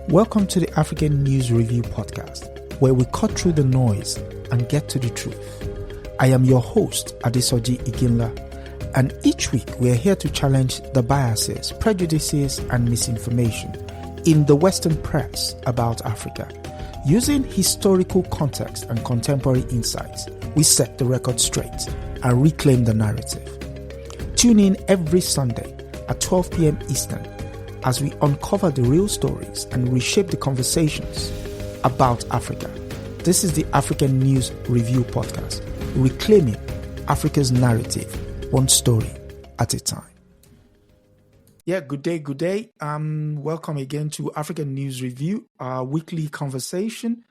Welcome to the African News Review podcast, where we cut through the noise and get to the truth. I am your host, Adesoji Iginla, and each week we are here to challenge the biases, prejudices, and misinformation in the Western press about Africa. Using historical context and contemporary insights, we set the record straight and reclaim the narrative. Tune in every Sunday at 12 p.m. Eastern as we uncover the real stories and reshape the conversations about Africa. This is the African News Review podcast, reclaiming Africa's narrative, one story at a time. Yeah, good day. Welcome again to African News Review, our weekly conversation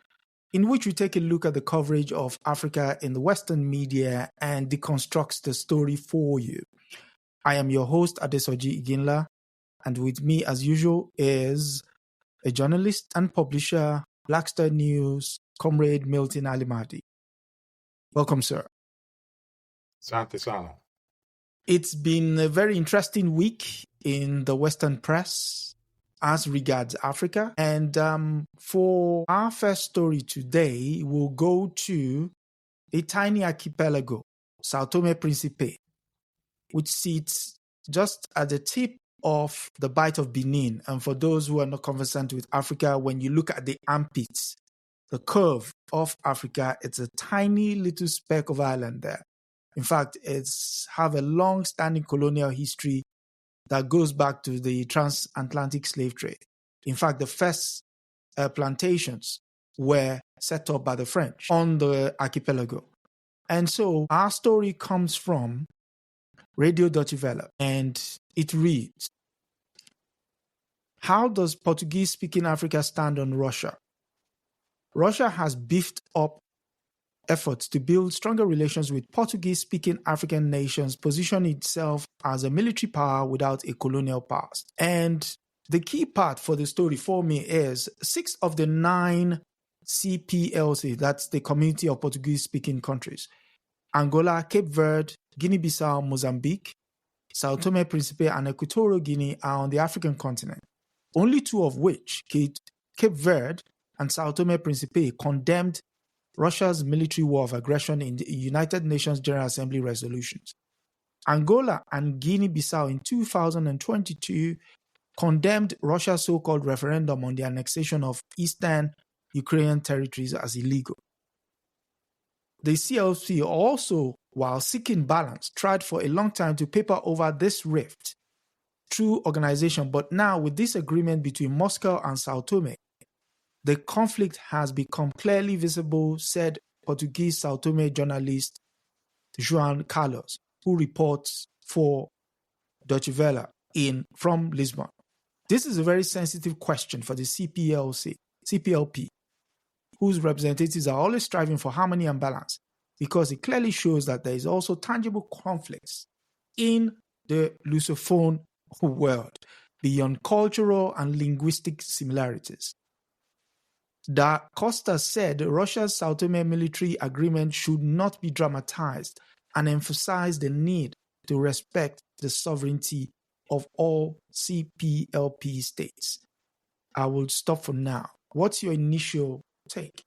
in which we take a look at the coverage of Africa in the Western media and deconstructs the story for you. I am your host, Adesoji Iginla, and with me, as usual, is a journalist and publisher, Blackstar News, Comrade Milton Allimadi. Welcome, sir. Sante sana. It's been a very interesting week in the Western press as regards Africa. And for our first story today, we'll go to a tiny archipelago, Sao Tome and Principe, which sits just at the tip of the Bight of Benin. And for those who are not conversant with Africa, when you look at the armpits, the curve of Africa, it's a tiny little speck of island there. In fact, it's have a long-standing colonial history that goes back to the transatlantic slave trade. In fact, the first plantations were set up by the French on the archipelago. And so our story comes from Radio Deutsche Welle, and it reads, how does Portuguese-speaking Africa stand on Russia? Russia has beefed up efforts to build stronger relations with Portuguese-speaking African nations, position itself as a military power without a colonial past. And the key part for the story for me is 6 of the 9 CPLC, that's the Community of Portuguese-speaking countries, Angola, Cape Verde, Guinea-Bissau, Mozambique, Sao Tome and Principe, and Equatorial Guinea are on the African continent. Only 2 of which, Cape Verde and Sao Tome and Principe, condemned Russia's military war of aggression in the United Nations General Assembly resolutions. Angola and Guinea-Bissau in 2022 condemned Russia's so-called referendum on the annexation of eastern Ukrainian territories as illegal. The CLC also, while seeking balance, tried for a long time to paper over this rift through organization, but now with this agreement between Moscow and Sao Tome, the conflict has become clearly visible, said Portuguese Sao Tome journalist João Carlos, who reports for Deutsche Welle from Lisbon. This is a very sensitive question for the CPLP, whose representatives are always striving for harmony and balance, because it clearly shows that there is also tangible conflicts in the Lusophone world beyond cultural and linguistic similarities. Da Costa said Russia's Sao Tome military agreement should not be dramatized and emphasized the need to respect the sovereignty of all CPLP states. I will stop for now. What's your initial take?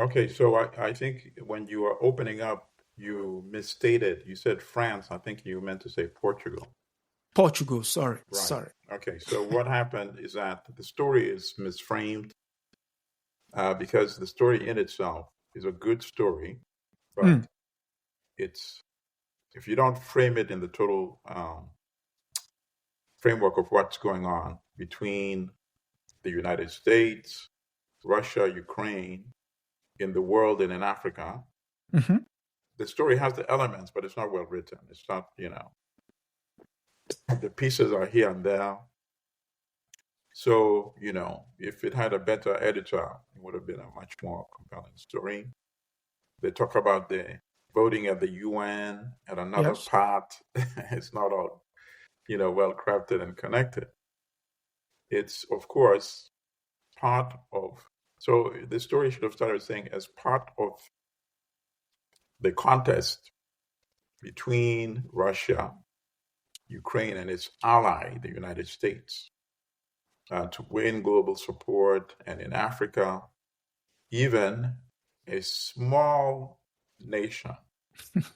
Okay, so I think when you were opening up, you misstated. You said France. I think you meant to say Portugal. Portugal, sorry. Right. Sorry. Okay, so what happened is that the story is misframed because the story in itself is a good story, but it's, if you don't frame it in the total framework of what's going on between the United States, Russia, Ukraine, in the world and in Africa, the story has the elements, but it's not well written. It's not, the pieces are here and there. So, if it had a better editor, it would have been a much more compelling story. They talk about the voting at the UN at another part. It's not all, well crafted and connected. It's, of course, part of, so the story should have started saying as part of the contest between Russia, Ukraine, and its ally, the United States. to win global support. And in Africa, even a small nation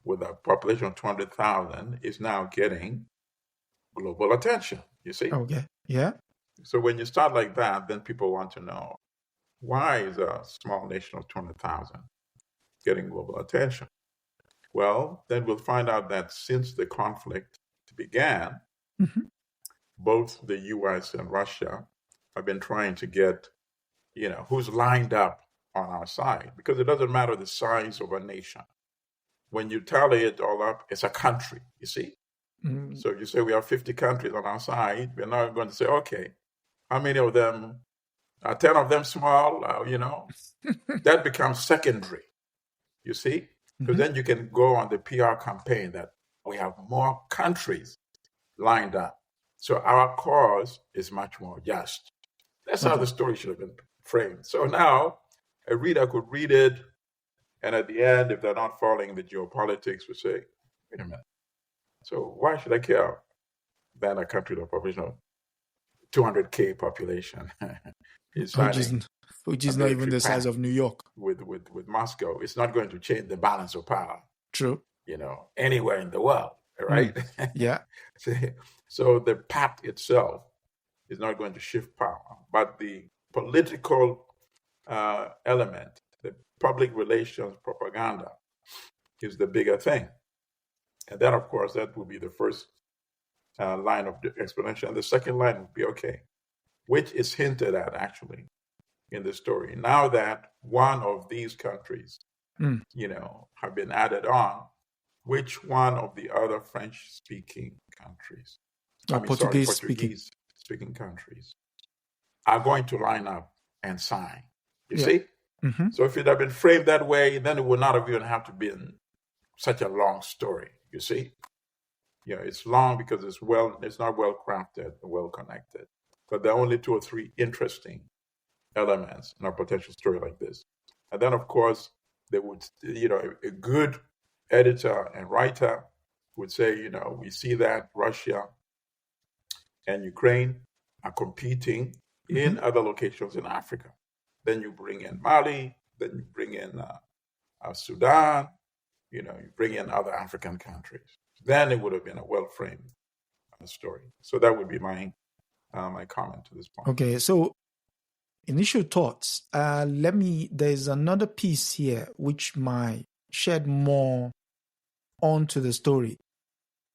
with a population of 200,000 is now getting global attention, you see? Okay. Yeah. So when you start like that, then people want to know, why is a small nation of 200,000 getting global attention? Well, then we'll find out that since the conflict began, both the US and Russia have been trying to get, who's lined up on our side, because it doesn't matter the size of a nation. When you tally it all up, it's a country, you see? So you say we have 50 countries on our side. We're now going to say, okay, how many of them are 10 of them small? That becomes secondary, you see? Because then you can go on the PR campaign that we have more countries lined up. So our cause is much more just. That's how the story should have been framed. So now a reader could read it, and at the end, if they're not following the geopolitics, would say, wait a minute. So why should I care than a country with a population of 200K population? Which is not even the size of New York. With Moscow, it's not going to change the balance of power. True. Anywhere in the world, right? Yeah. So the pact itself is not going to shift power, but the political element, the public relations propaganda, is the bigger thing. And then, of course, that will be the first line of the explanation. The second line would be, okay, which is hinted at, actually, in the story. Now that one of these countries, have been added on, which one of the other French-speaking countries, Portuguese-speaking countries, are going to line up and sign? You see? So if it had been framed that way, then it would not have even have to be such a long story. You see? It's long because it's not well crafted, well connected. But there are only 2 or 3 interesting elements in a potential story like this. And then, of course, they would, a good editor and writer would say, we see that Russia and Ukraine are competing in other locations in Africa. Then you bring in Mali, then you bring in Sudan, you bring in other African countries. Then it would have been a well-framed story. So that would be my comment to this point. Okay, so initial thoughts. There's another piece here which might shed more onto the story,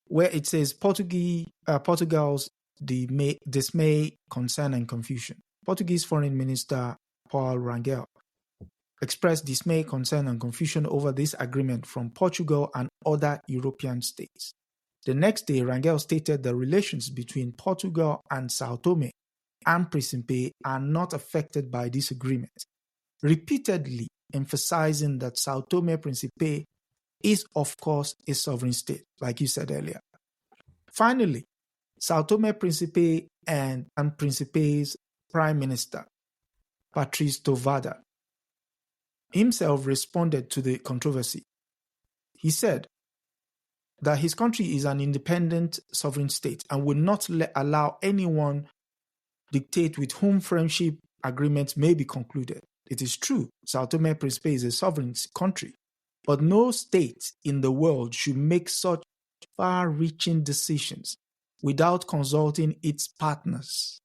where it says Portugal's dismay, concern, and confusion. Portuguese Foreign Minister Paulo Rangel expressed dismay, concern, and confusion over this agreement from Portugal and other European states. The next day, Rangel stated the relations between Portugal and Sao Tome and Principe are not affected by this agreement, repeatedly emphasizing that Sao Tome and Principe is, of course, a sovereign state, like you said earlier. Finally, Sao Tome and Principe and Principe's Prime Minister, Patrice Tovada, himself responded to the controversy. He said that his country is an independent sovereign state and will not allow anyone dictate with whom friendship agreements may be concluded. It is true, Sao Tome and Principe is a sovereign country, but no state in the world should make such far-reaching decisions without consulting its partners,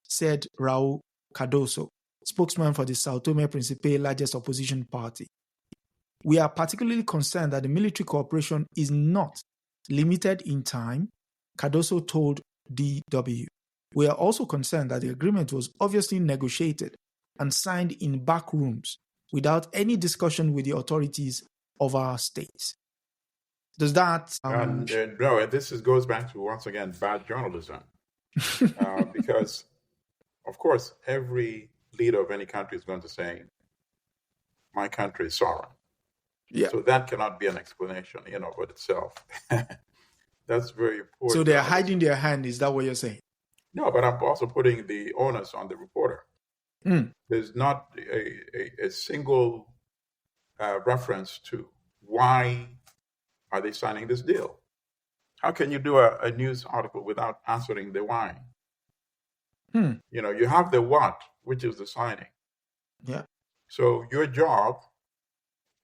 said Raul Cardoso, spokesman for the Sao Tome and Principe, largest opposition party. We are particularly concerned that the military cooperation is not limited in time, Cardoso told DW. We are also concerned that the agreement was obviously negotiated and signed in back rooms without any discussion with the authorities of our states. Does that... No, this goes back to, once again, bad journalism. Because, of course, every leader of any country is going to say, my country is sovereign. Yeah. So that cannot be an explanation, for itself. That's very important. So they're hiding their hand, is that what you're saying? No, but I'm also putting the onus on the reporter. There's not a single reference to why are they signing this deal. How can you do a news article without answering the why? You have the what, which is the signing. Yeah. So your job,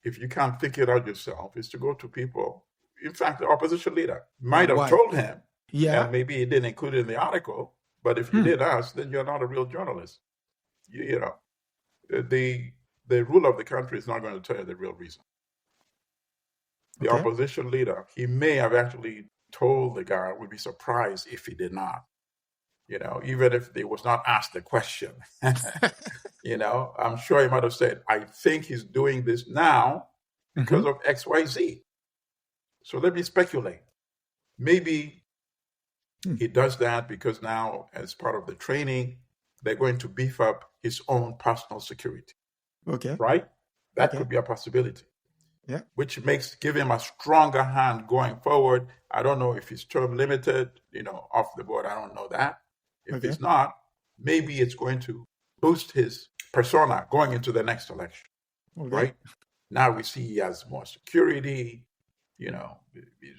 if you can't think it out yourself, is to go to people. In fact, the opposition leader might have told him, and maybe he didn't include it in the article, but if you did ask, then you're not a real journalist. The rule of the country is not going to tell you the real reason. The opposition leader, he may have actually told the guy, would be surprised if he did not. Even if they was not asked the question. I'm sure he might have said, I think he's doing this now because of XYZ. So let me speculate. Maybe he does that because now, as part of the training, they're going to beef up his own personal security. Okay. Right? That could be a possibility. Yeah. Which give him a stronger hand going forward. I don't know if he's term limited, off the board. I don't know that. If it's not, maybe it's going to boost his persona going into the next election. Right? Now we see he has more security, he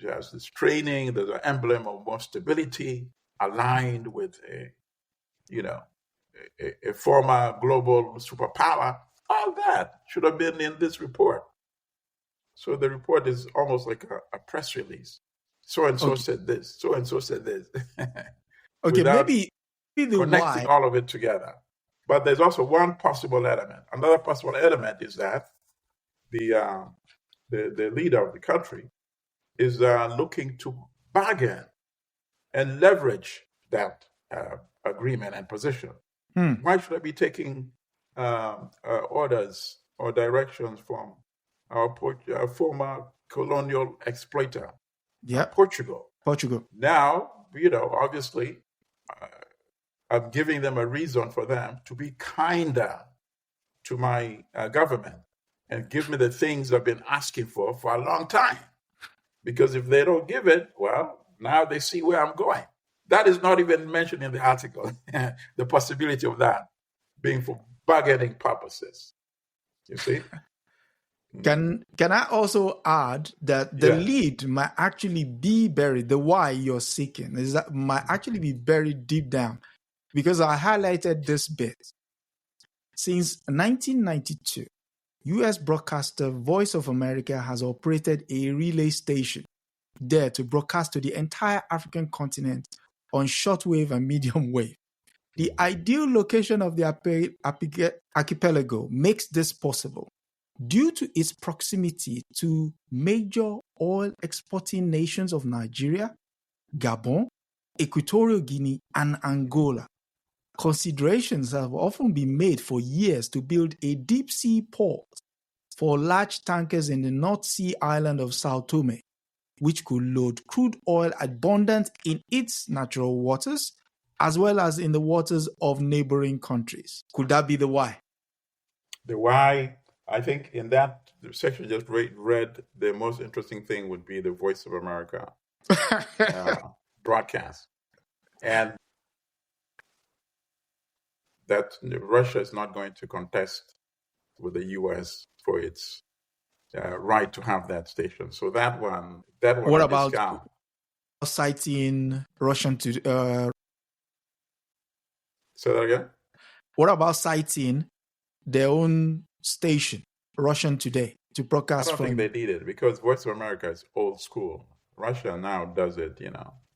has this training, there's an emblem of more stability aligned with a former global superpower. All that should have been in this report. So the report is almost like a press release. So-and-so said this, so-and-so said this. Maybe the connecting all of it together. But there's also one possible element. Another possible element is that the leader of the country is looking to bargain and leverage that agreement and position. Why should I be taking orders or directions from our former colonial exploiter, Portugal? Now, obviously, I'm giving them a reason for them to be kinder to my government and give me the things I've been asking for a long time. Because if they don't give it, well, now they see where I'm going. That is not even mentioned in the article, the possibility of that being for bargaining purposes. You see? Can I also add that the lead might actually be buried, the why you're seeking is that might actually be buried deep down, because I highlighted this bit. Since 1992, U.S. broadcaster Voice of America has operated a relay station there to broadcast to the entire African continent on shortwave and medium wave. The ideal location of the archipelago makes this possible due to its proximity to major oil exporting nations of Nigeria, Gabon, Equatorial Guinea, and Angola. Considerations have often been made for years to build a deep sea port for large tankers in the North Sea island of Sao Tome, which could load crude oil abundant in its natural waters, as well as in the waters of neighboring countries. Could that be the why? The why, I think in that section just read, the most interesting thing would be the Voice of America broadcast. And that Russia is not going to contest with the U.S. for its right to have that station. So that one. What about citing Russian to? Say that again. What about citing their own station, Russian Today, to broadcast? I don't think they need it because Voice of America is old school. Russia now does it,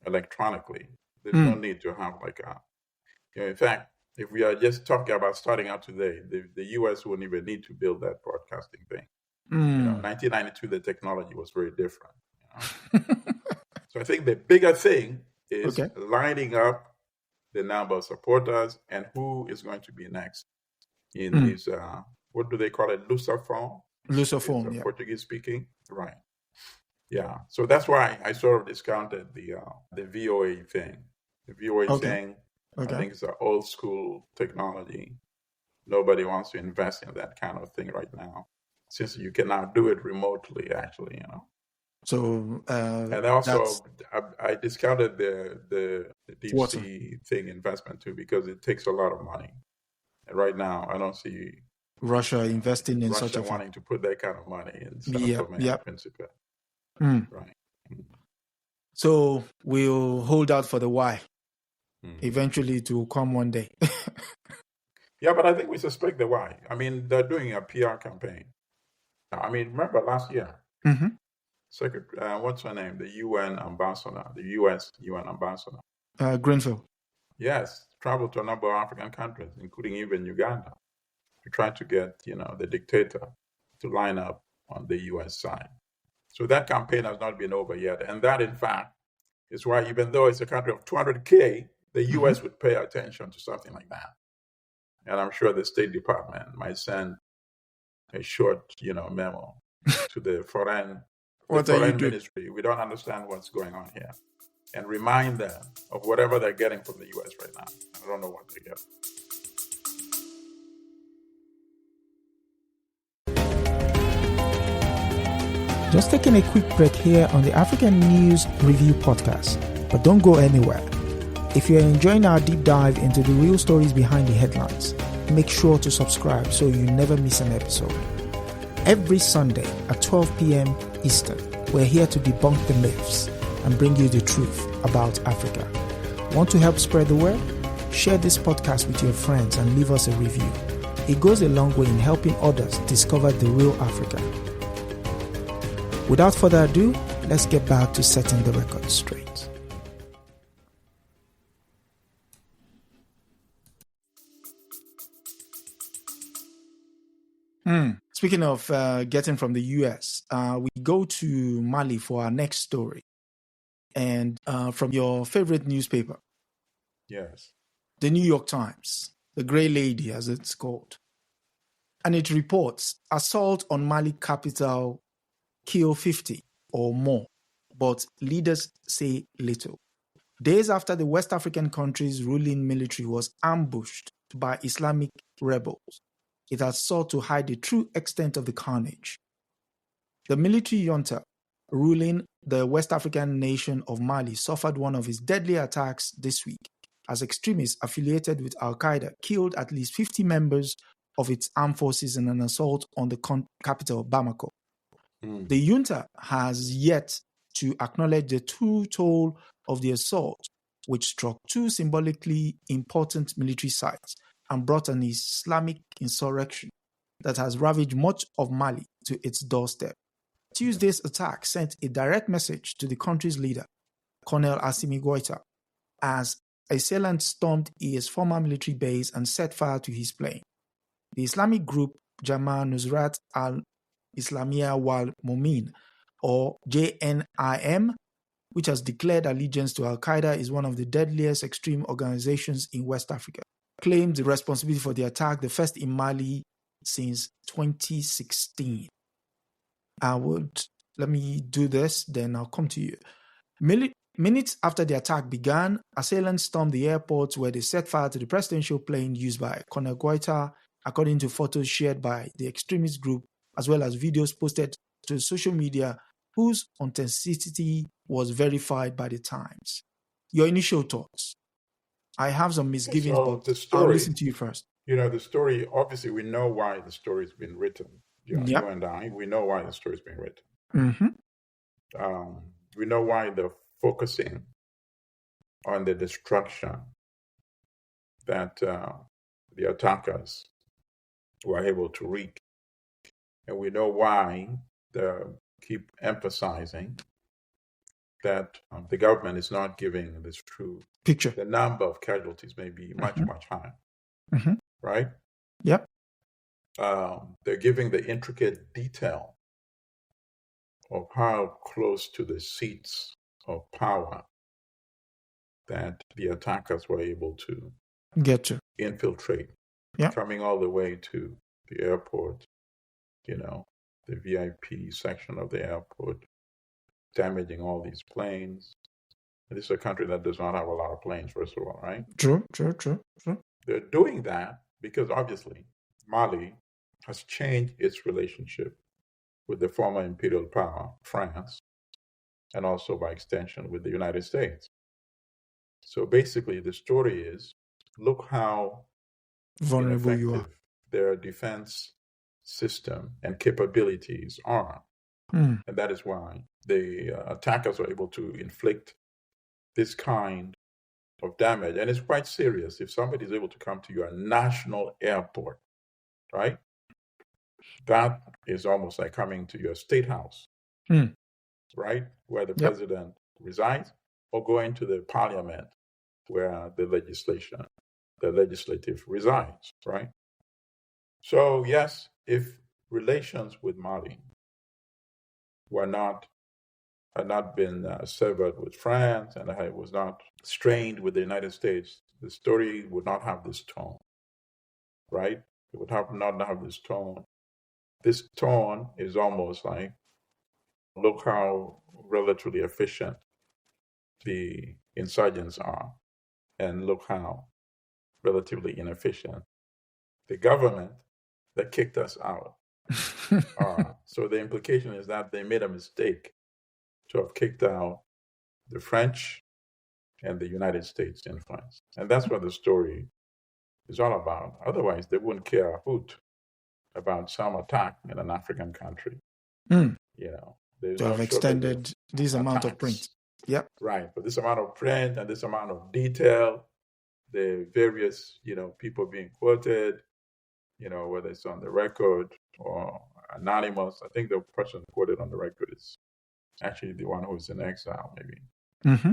electronically. There's no need to have in fact, if we are just talking about starting out today, the U.S. wouldn't even need to build that broadcasting thing. 1992, the technology was very different. So I think the bigger thing is lining up the number of supporters and who is going to be next in these, what do they call it, Lusophone? Lusophone, yeah. Portuguese-speaking, right. Yeah, so that's why I sort of discounted the VOA thing. The VOA thing, I think it's an old school technology. Nobody wants to invest in that kind of thing right now, since you can now do it remotely, actually, So, and also, I discounted the deep sea thing investment too, because it takes a lot of money. And right now, I don't see Russia investing in Russia such a wanting to put that kind of money in Sao Tome and Principe. Right. So we'll hold out for the why. Eventually, it will come one day. Yeah, but I think we suspect the why. I mean, they're doing a PR campaign. I mean, remember last year, what's her name? The UN ambassador, the US UN ambassador. Greenfield. Yes, traveled to a number of African countries, including even Uganda, to try to get, the dictator to line up on the US side. So that campaign has not been over yet. And that, in fact, is why even though it's a country of 200K, the US would pay attention to something like that. And I'm sure the State Department might send a short, memo to the foreign ministry. We don't understand what's going on here. And remind them of whatever they're getting from the US right now. I don't know what they get. Just taking a quick break here on the African News Review podcast, but don't go anywhere. If you're enjoying our deep dive into the real stories behind the headlines, make sure to subscribe so you never miss an episode. Every Sunday at 12 p.m. Eastern, we're here to debunk the myths and bring you the truth about Africa. Want to help spread the word? Share this podcast with your friends and leave us a review. It goes a long way in helping others discover the real Africa. Without further ado, let's get back to setting the record straight. Speaking of getting from the US, we go to Mali for our next story. And from your favorite newspaper. Yes. The New York Times, the Grey Lady as it's called. And it reports assault on Mali capital, kill 50 or more, but leaders say little. Days after the West African country's ruling military was ambushed by Islamic rebels, it has sought to hide the true extent of the carnage. The military junta ruling the West African nation of Mali suffered one of its deadly attacks this week as extremists affiliated with Al-Qaeda killed at least 50 members of its armed forces in an assault on the capital, Bamako. The junta has yet to acknowledge the true toll of the assault, which struck two symbolically important military sites and brought an Islamic insurrection that has ravaged much of Mali to its doorstep. Tuesday's attack sent a direct message to the country's leader, Colonel Assimi Goïta, as assailants stormed his former military base and set fire to his plane. The Islamic group Jama Nusrat al-Islamiyya wal Mumin, or JNIM, which has declared allegiance to Al-Qaeda, is one of the deadliest extreme organizations in West Africa, claimed the responsibility for the attack, the first in Mali since 2016. Let me do this, then I'll come to you. Minutes after the attack began, assailants stormed the airport where they set fire to the presidential plane used by Colonel Goïta, according to photos shared by the extremist group, as well as videos posted to social media whose authenticity was verified by the Times. Your initial thoughts? I have some misgivings, but I'll listen to you first. The story, obviously we know why the story's been written. You and I, we know why the story's been written. We know why they're focusing on the destruction that the attackers were able to wreak. And we know why they keep emphasizing that the government is not giving this true picture. The number of casualties may be much, much higher. Right? Yep. They're giving the intricate detail of how close to the seats of power that the attackers were able to get to infiltrate, coming all the way to the airport, the VIP section of the airport, damaging all these planes. This is a country that does not have a lot of planes, first of all, right? True. They're doing that because obviously Mali has changed its relationship with the former imperial power, France, and also by extension with the United States. So basically the story is, look how vulnerable you are. Their defense system and capabilities are. And that is why the attackers were able to inflict this kind of damage. And it's quite serious if somebody is able to come to your national airport, right? That is almost like coming to your state house, right? Where the president resides, or going to the parliament where the legislative resides, right? So yes, if relations with Mali had not been severed with France, and it was not strained with the United States, the story would not have this tone, right? It would not have this tone. This tone is almost like, look how relatively efficient the insurgents are, and look how relatively inefficient the government that kicked us out are. So the implication is that they made a mistake to have kicked out the French and the United States influence. And that's what the story is all about. Otherwise, they wouldn't care a hoot about some attack in an African country. You know, to have extended this amount of print. Yep. Right. But this amount of print and this amount of detail, the various, people being quoted, whether it's on the record or anonymous. I think the person quoted on the record is actually the one who's in exile, maybe.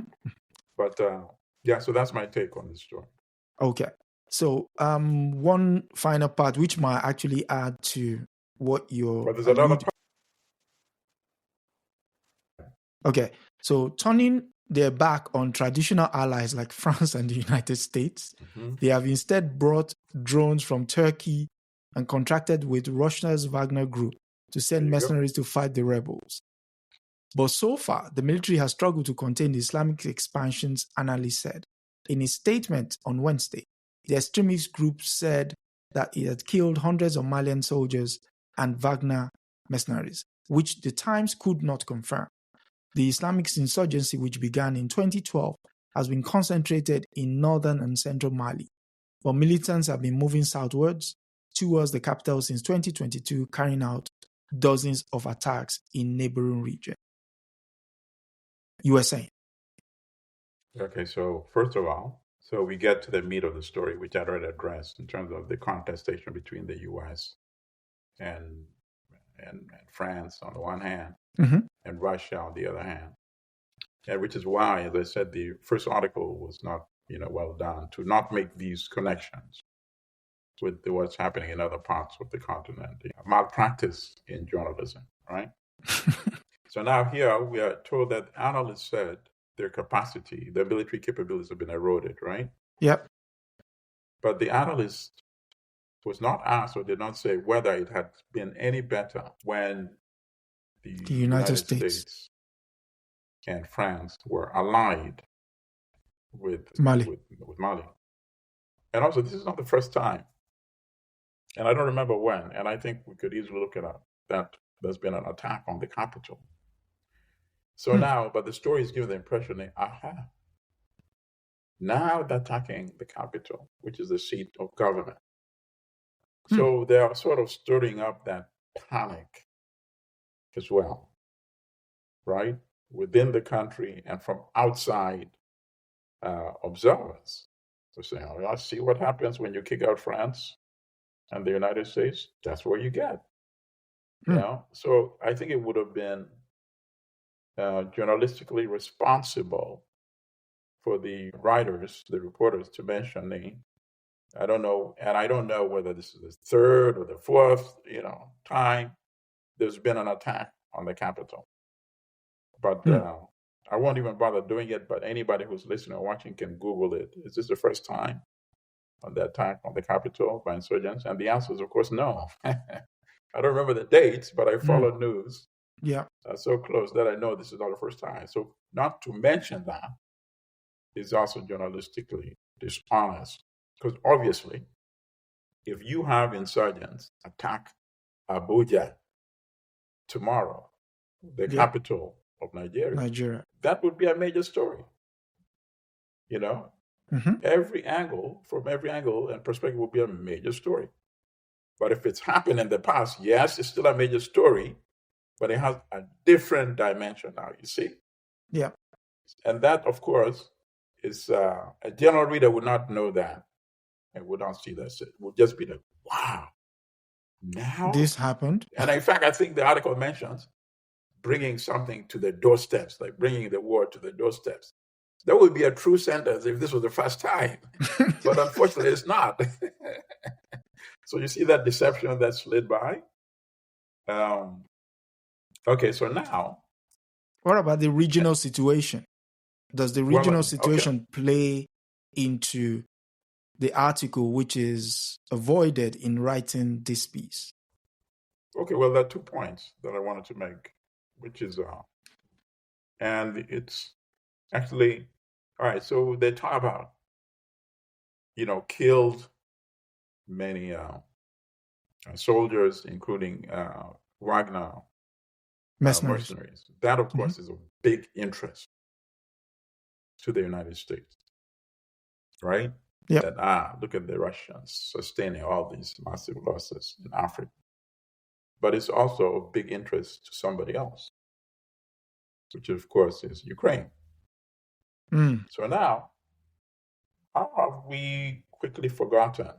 But so that's my take on this story. Okay. So one final part, which might actually add to what you're... But there's another part. Okay. So turning their back on traditional allies like France and the United States, they have instead brought drones from Turkey and contracted with Russia's Wagner group to send mercenaries to fight the rebels. But so far, the military has struggled to contain the Islamic expansions, analysts said. In a statement on Wednesday, the extremist group said that it had killed hundreds of Malian soldiers and Wagner mercenaries, which the Times could not confirm. The Islamic insurgency, which began in 2012, has been concentrated in northern and central Mali, but militants have been moving southwards towards the capital since 2022, carrying out dozens of attacks in neighboring regions. USA. Okay, so first of all, we get to the meat of the story, which I already addressed in terms of the contestation between the U.S. and France on the one hand, and Russia on the other hand, and which is why, as I said, the first article was not, well done to not make these connections with what's happening in other parts of the continent. Malpractice in journalism, right? So now here we are told that analysts said their military capabilities have been eroded, right? Yep. But the analyst was not asked or did not say whether it had been any better when the United States and France were allied with Mali. And also, this is not the first time. And I don't remember when, and I think we could easily look it up, that there's been an attack on the capital. So now, but the story is giving the impression that, now they're attacking the capital, which is the seat of government. So they are sort of stirring up that panic as well, right? Within the country and from outside observers. They're saying, I see what happens when you kick out France and the United States. That's what you get. So I think it would have been journalistically responsible for the writers, the reporters, to mention I don't know whether this is the third or the fourth, time there's been an attack on the capital. But I won't even bother doing it, but anybody who's listening or watching can Google it. Is this the first time on the attack on the capital by insurgents? And the answer is, of course, no. I don't remember the dates, but I follow news so close that I know this is not the first time. So not to mention that is also journalistically dishonest. Because obviously, if you have insurgents attack Abuja tomorrow, the capital of Nigeria, that would be a major story. Every angle and perspective would be a major story. But if it's happened in the past, yes, it's still a major story, but it has a different dimension now, you see? Yeah. And that, of course, is a general reader would not know that and would not see that. It would just be like, wow, now this happened. And in fact, I think the article mentions bringing something to the doorsteps, like bringing the war to the doorsteps. That would be a true sentence if this was the first time. But unfortunately, it's not. So you see that deception that slid by? Okay, so now. What about the regional situation? Does the regional situation play into the article which is avoided in writing this piece? Okay, well, there are 2 points that I wanted to make, which is, and it's actually, all right, so they talk about, killed many soldiers, including Wagner mercenaries. That, of course, is a big interest to the United States, right? Yep. That, look at the Russians sustaining all these massive losses in Africa. But it's also a big interest to somebody else, which, of course, is Ukraine. So now, how have we quickly forgotten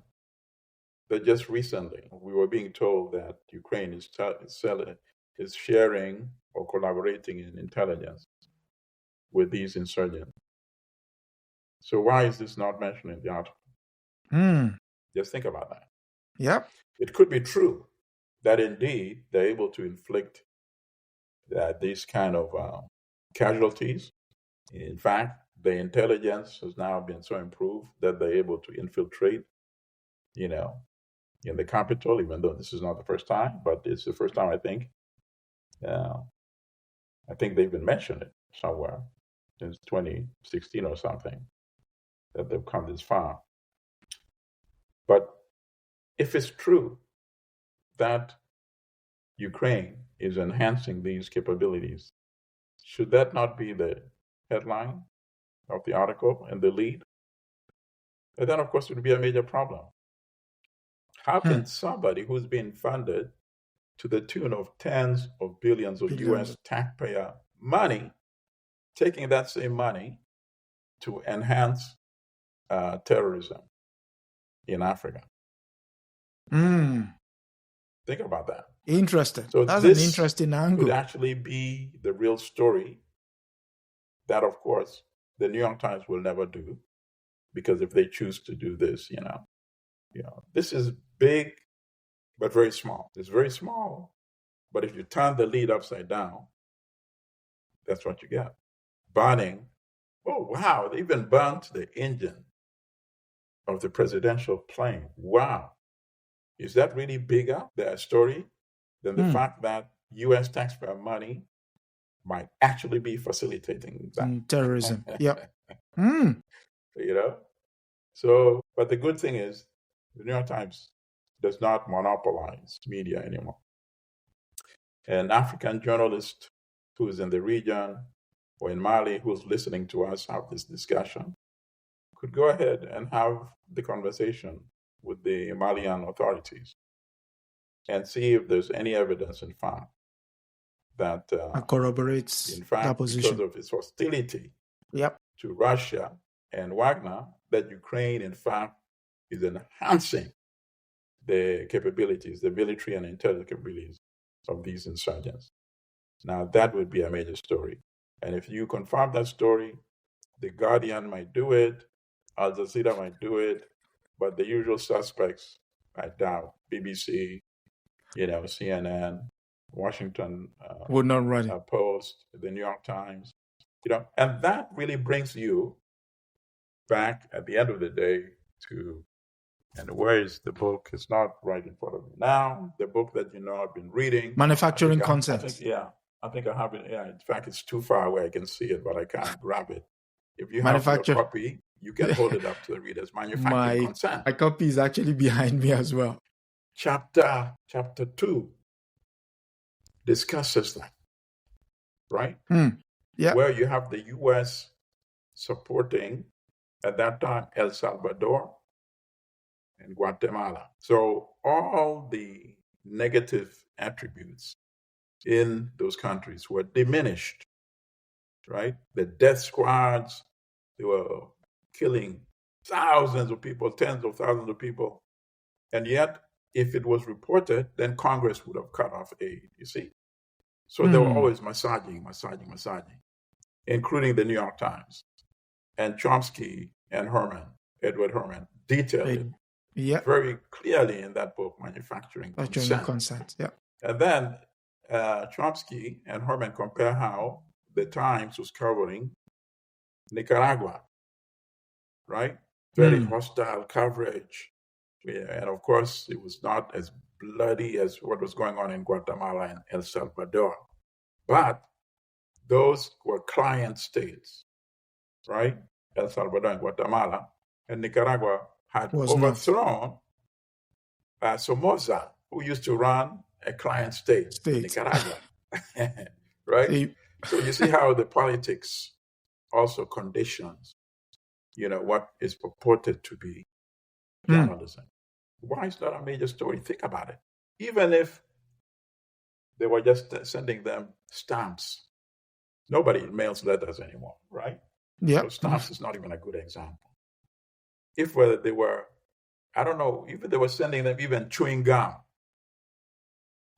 that just recently we were being told that Ukraine is sharing or collaborating in intelligence with these insurgents? So why is this not mentioned in the article? Just think about that. Yep. It could be true that indeed they're able to inflict these kind of casualties. In fact, the intelligence has now been so improved that they're able to infiltrate, in the capital, even though this is not the first time, but it's the first time, I think. I think they even mentioned it somewhere since 2016 or something, that they've come this far. But if it's true that Ukraine is enhancing these capabilities, should that not be the headline of the article and the lead? And then, of course, it would be a major problem. How can somebody who's been funded to the tune of tens of billions of U.S. taxpayer money, taking that same money to enhance terrorism in Africa? Think about that. Interesting. So that's an interesting angle. Could actually be the real story that, of course, the New York Times will never do, because if they choose to do this, this is big, but very small. It's very small, but if you turn the lead upside down, that's what you get. Burning. Oh, wow, they even burnt the engine of the presidential plane. Wow. Is that really bigger, the story, than the fact that U.S. taxpayer money might actually be facilitating that? Terrorism. Yep. So, but the good thing is, the New York Times does not monopolize media anymore. An African journalist who is in the region or in Mali who's listening to us have this discussion could go ahead and have the conversation with the Malian authorities and see if there's any evidence, in fact, that corroborates in fact, that position, because of its hostility to Russia and Wagner, that Ukraine, in fact, is enhancing the capabilities, the military and intelligence capabilities of these insurgents. Now, that would be a major story. And if you confirm that story, The Guardian might do it, Al Jazeera might do it, but the usual suspects, I doubt, BBC, CNN, Washington would not run it. Post, the New York Times, and that really brings you back at the end of the day to, and where is the book? It's not right in front of me now. The book that I've been reading. Manufacturing Concepts. I think I have it. Yeah, in fact, it's too far away. I can see it, but I can't grab it. If you have your copy, you can hold it up to the readers. Manufacturing Consent. My copy is actually behind me as well. Chapter 2 discusses that, right? Yeah. Where you have the U.S. supporting, at that time, El Salvador and Guatemala. So all the negative attributes in those countries were diminished, right? The death squads, They were killing thousands of people, tens of thousands of people. And yet, if it was reported, then Congress would have cut off aid, you see? So they were always massaging, including the New York Times. And Chomsky and Edward Herman, detailed it very clearly in that book, Manufacturing Consent. Yeah. And then Chomsky and Herman compare how the Times was covering Nicaragua, right? Very hostile coverage. Yeah, and of course, it was not as bloody as what was going on in Guatemala and El Salvador. But those were client states, right? El Salvador and Guatemala. And Nicaragua had overthrown Somoza, who used to run a client state. In Nicaragua, right? So you see how the politics also conditions, what is purported to be journalism. Why is that a major story? Think about it. Even if they were just sending them stamps, nobody mails letters anymore, right? Yeah. So stamps is not even a good example. If they were, I don't know, even they were sending them even chewing gum,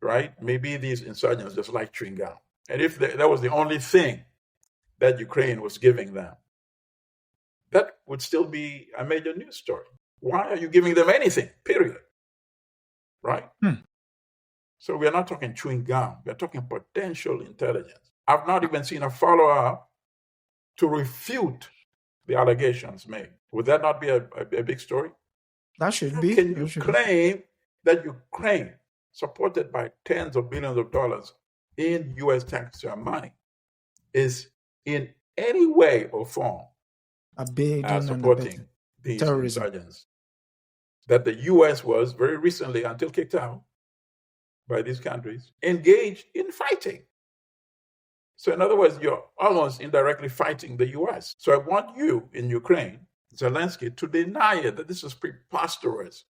right? Maybe these insurgents just like chewing gum. And if that was the only thing that Ukraine was giving them, that would still be a major news story. Why are you giving them anything? Period. Right? So we are not talking chewing gum. We are talking potential intelligence. I've not even seen a follow-up to refute the allegations made. Would that not be a big story? That should be. Can you claim that Ukraine, supported by tens of billions of dollars in U.S. taxpayer money, is in any way or form supporting these terrorism insurgents that the U.S. was very recently, until kicked out by these countries, engaged in fighting? So in other words, you're almost indirectly fighting the U.S. So I want you in Ukraine, Zelensky, to deny it, that this is preposterous.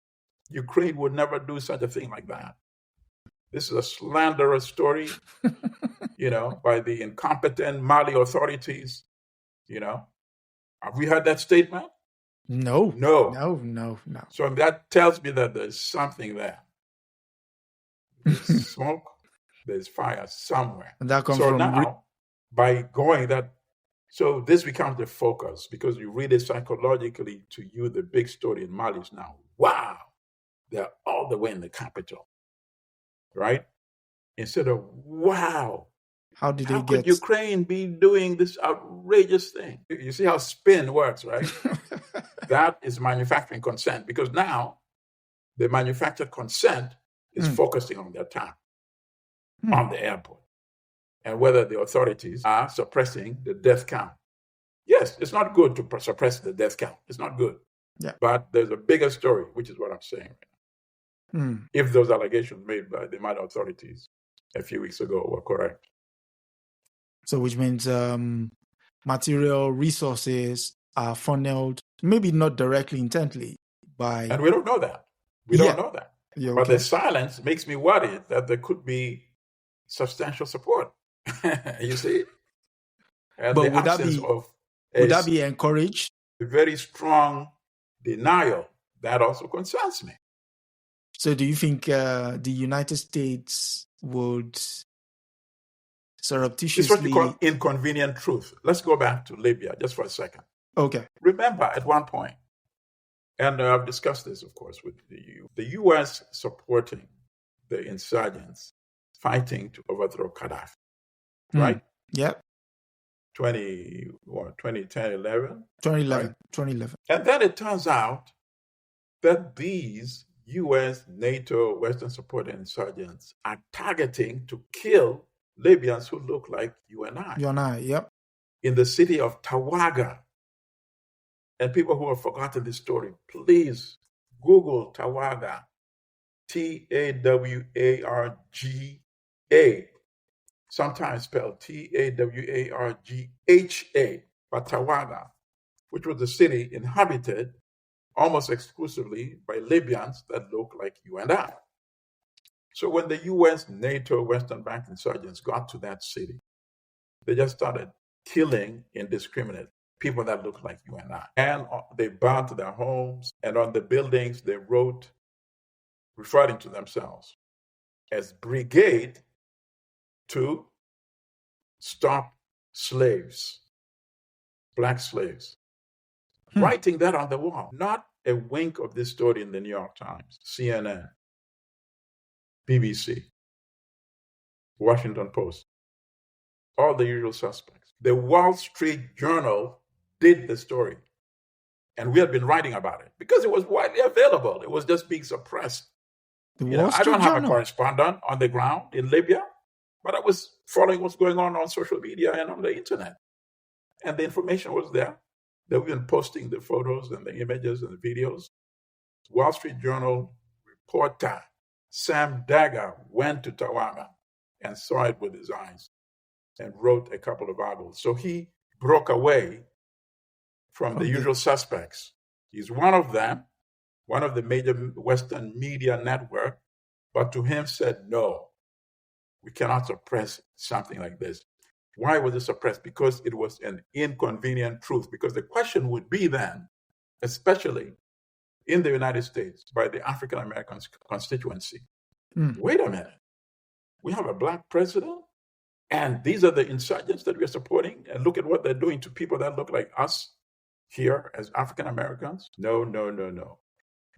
Ukraine would never do such a thing like that. This is a slanderous story, by the incompetent Mali authorities. Have we heard that statement? No. So that tells me that there's something there. There's smoke, there's fire somewhere. And that comes so from now, by going that, so this becomes the focus, because you read it psychologically. To you, the big story in Mali is now, wow, they're all the way in the capital, right? Instead of, wow, how could Ukraine be doing this outrageous thing? You see how spin works, right? That is manufacturing consent, because now the manufactured consent is focusing on the attack on the airport and whether the authorities are suppressing the death count. Yes, it's not good to suppress the death count. It's not good. Yeah. But there's a bigger story, which is what I'm saying. If those allegations made by the Mali authorities a few weeks ago were correct. So which means material resources are funneled, maybe not directly, intently, by... And we don't know that. We don't know that. Yeah, But the silence makes me worried that there could be substantial support. You see? And but would that be encouraged? A very strong denial. That also concerns me. So do you think the United States would surreptitiously... It's what we call inconvenient truth. Let's go back to Libya just for a second. Okay. Remember, at one point, and I've discussed this, of course, with the U.S. supporting the insurgents fighting to overthrow Gaddafi, right? Yep. 2010, 11? 2011. Right? 2011. And then it turns out that these U.S., NATO, Western supported insurgents are targeting to kill Libyans who look like you and I. You and I, yep. In the city of Tawaga. And people who have forgotten this story, please Google Tawaga, Tawarga, sometimes spelled Tawargha, but Tawaga, which was a city inhabited almost exclusively by Libyans that look like you and I. So when the U.S., NATO, Western backed insurgents got to that city, they just started killing indiscriminately. people that look like you and I. And they burnt their homes, and on the buildings they wrote, referring to themselves as Brigade to Stop Slaves, Black slaves. Writing that on the wall. Not a wink of this story in the New York Times, CNN, BBC, Washington Post, all the usual suspects. The Wall Street Journal did the story. And we had been writing about it because it was widely available. It was just being suppressed. I don't have a correspondent on the ground in Libya, but I was following what's going on social media and on the internet. And the information was there. They've been posting the photos and the images and the videos. Wall Street Journal reporter Sam Dagger went to Tawama and saw it with his eyes and wrote a couple of articles. So he broke away from the usual suspects. He's one of them, one of the major Western media network, but to him said, no, we cannot suppress something like this. Why was it suppressed? Because it was an inconvenient truth. Because the question would be then, especially in the United States, by the African American constituency, wait a minute, we have a Black president, and these are the insurgents that we're supporting, and look at what they're doing to people that look like us here as African Americans? No.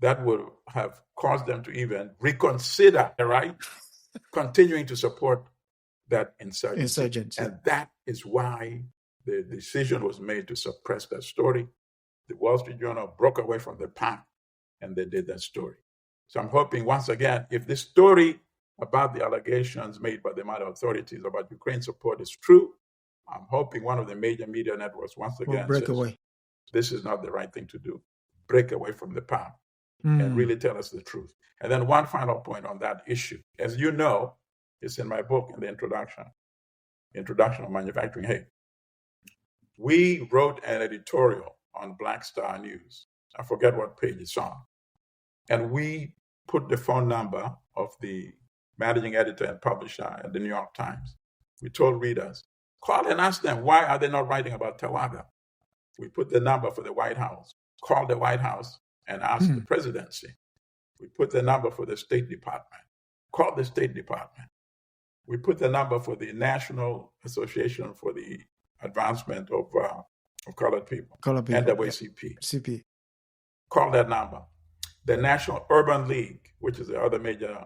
That would have caused them to even reconsider, right? Continuing to support that insurgency. And that is why the decision was made to suppress that story. The Wall Street Journal broke away from the pack, and they did that story. So I'm hoping, once again, if this story about the allegations made by the Mali authorities about Ukraine support is true, I'm hoping one of the major media networks once again break away. This is not the right thing to do. Break away from the path and really tell us the truth. And then one final point on that issue. As you know, it's in my book in the Introduction of Manufacturing Hate. We wrote an editorial on Black Star News. I forget what page it's on. And we put the phone number of the managing editor and publisher at the New York Times. We told readers, call and ask them, why are they not writing about Tawaga? We put the number for the White House, call the White House and ask the presidency. We put the number for the State Department, call the State Department. We put the number for the National Association for the Advancement of Colored People, NAACP. CP. Call that number. The National Urban League, which is the other major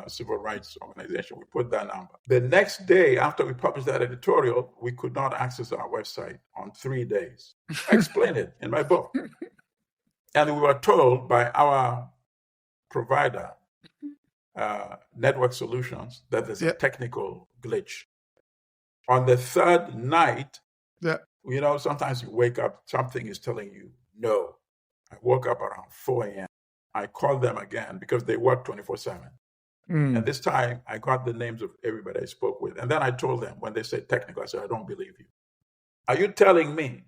civil rights organization, we put that number. The next day after we published that editorial, we could not access our website on 3 days. I explain it in my book. And we were told by our provider, Network Solutions, that there's a technical glitch. On the third night, sometimes you wake up, something is telling you, no. I woke up around 4 a.m. I called them again because they work 24/7. And this time I got the names of everybody I spoke with. And then I told them, when they said technical, I said, I don't believe you. Are you telling me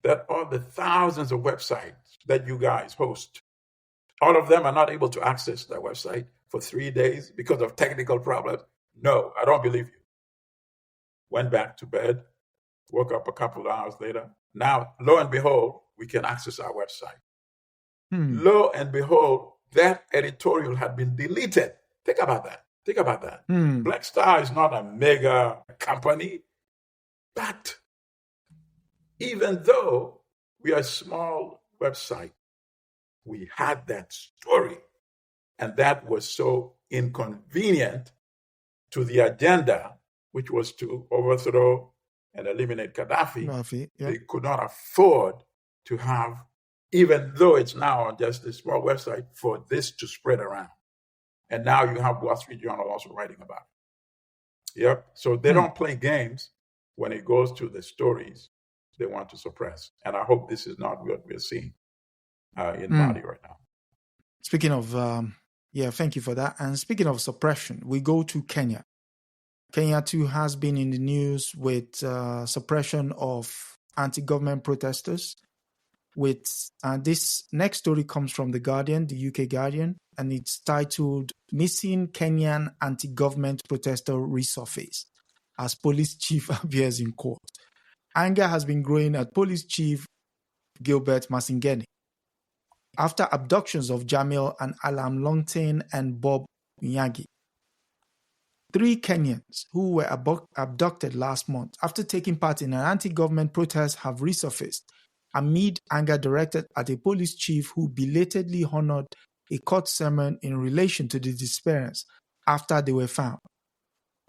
that all the thousands of websites that you guys host, all of them are not able to access their website for 3 days because of technical problems? No, I don't believe you. Went back to bed, woke up a couple of hours later. Now, lo and behold, we can access our website. Lo and behold, that editorial had been deleted. Think about that. Black Star is not a mega company, but even though we are a small website, we had that story. And that was so inconvenient to the agenda, which was to overthrow and eliminate Gaddafi. They could not afford to have, even though it's now on just a small website, for this to spread around. And now you have Wall Street Journal also writing about it. Yep. So they don't play games when it goes to the stories they want to suppress. And I hope this is not what we're seeing in Mali right now. Speaking of, thank you for that. And speaking of suppression, we go to Kenya. Kenya too has been in the news with suppression of anti-government protesters. With this next story comes from The Guardian, the UK Guardian, and it's titled "Missing Kenyan Anti-Government Protester Resurface as Police Chief Appears in Court." Anger has been growing at Police Chief Gilbert Masingeni after abductions of Jamil and Alam Longten and Bob Nyagi. 3 Kenyans who were abducted last month after taking part in an anti-government protest have resurfaced amid anger directed at a police chief who belatedly honored a court sermon in relation to the disappearance after they were found.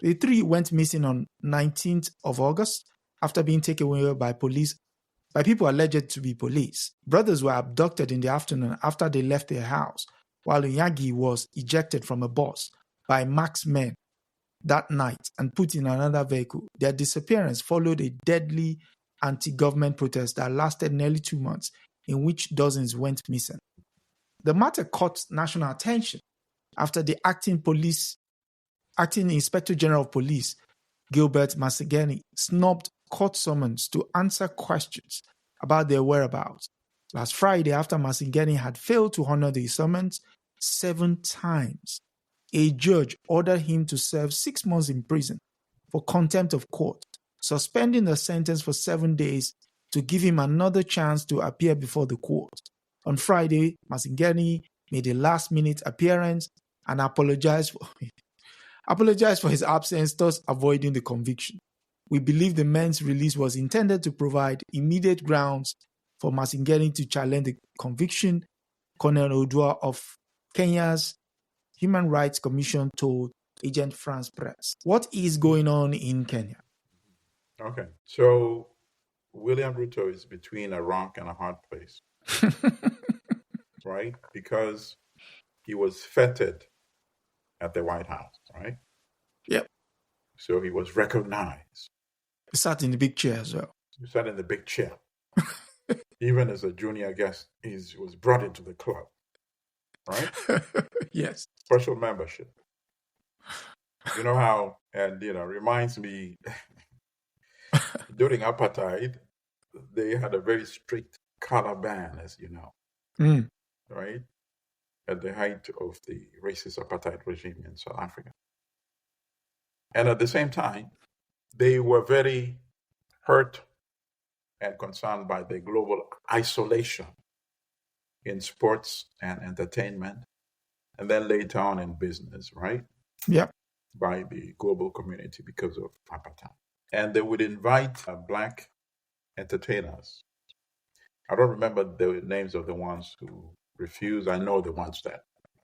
The 3 went missing on 19th of August after being taken away by people alleged to be police. Brothers were abducted in the afternoon after they left their house, while Nyagi was ejected from a bus by Max men that night and put in another vehicle. Their disappearance followed a deadly anti-government protest that lasted nearly 2 months, in which dozens went missing. The matter caught national attention after the acting Inspector General of Police, Gilbert Masingeni, snubbed court summons to answer questions about their whereabouts. Last Friday, after Masingeni had failed to honor the summons 7 times, a judge ordered him to serve 6 months in prison for contempt of court, suspending the sentence for 7 days to give him another chance to appear before the court. On Friday, Masingeni made a last-minute appearance and apologized for his absence, thus avoiding the conviction. We believe the men's release was intended to provide immediate grounds for Masingeni to challenge the conviction, Colonel Odua of Kenya's Human Rights Commission told Agent France Press. What is going on in Kenya? Okay, so William Ruto is between a rock and a hard place, right? Because he was feted at the White House, right? Yep. So he was recognized. He sat in the big chair as well. He sat in the big chair. Even as a junior guest, he was brought into the club, right? Yes. Special membership. You know how, and reminds me, during apartheid, they had a very strict color ban, as you know, right? At the height of the racist apartheid regime in South Africa. And at the same time, they were very hurt and concerned by the global isolation in sports and entertainment, and then later on in business, right? Yeah. By the global community because of apartheid. And they would invite Black entertainers. I don't remember the names of the ones who refused. I know the ones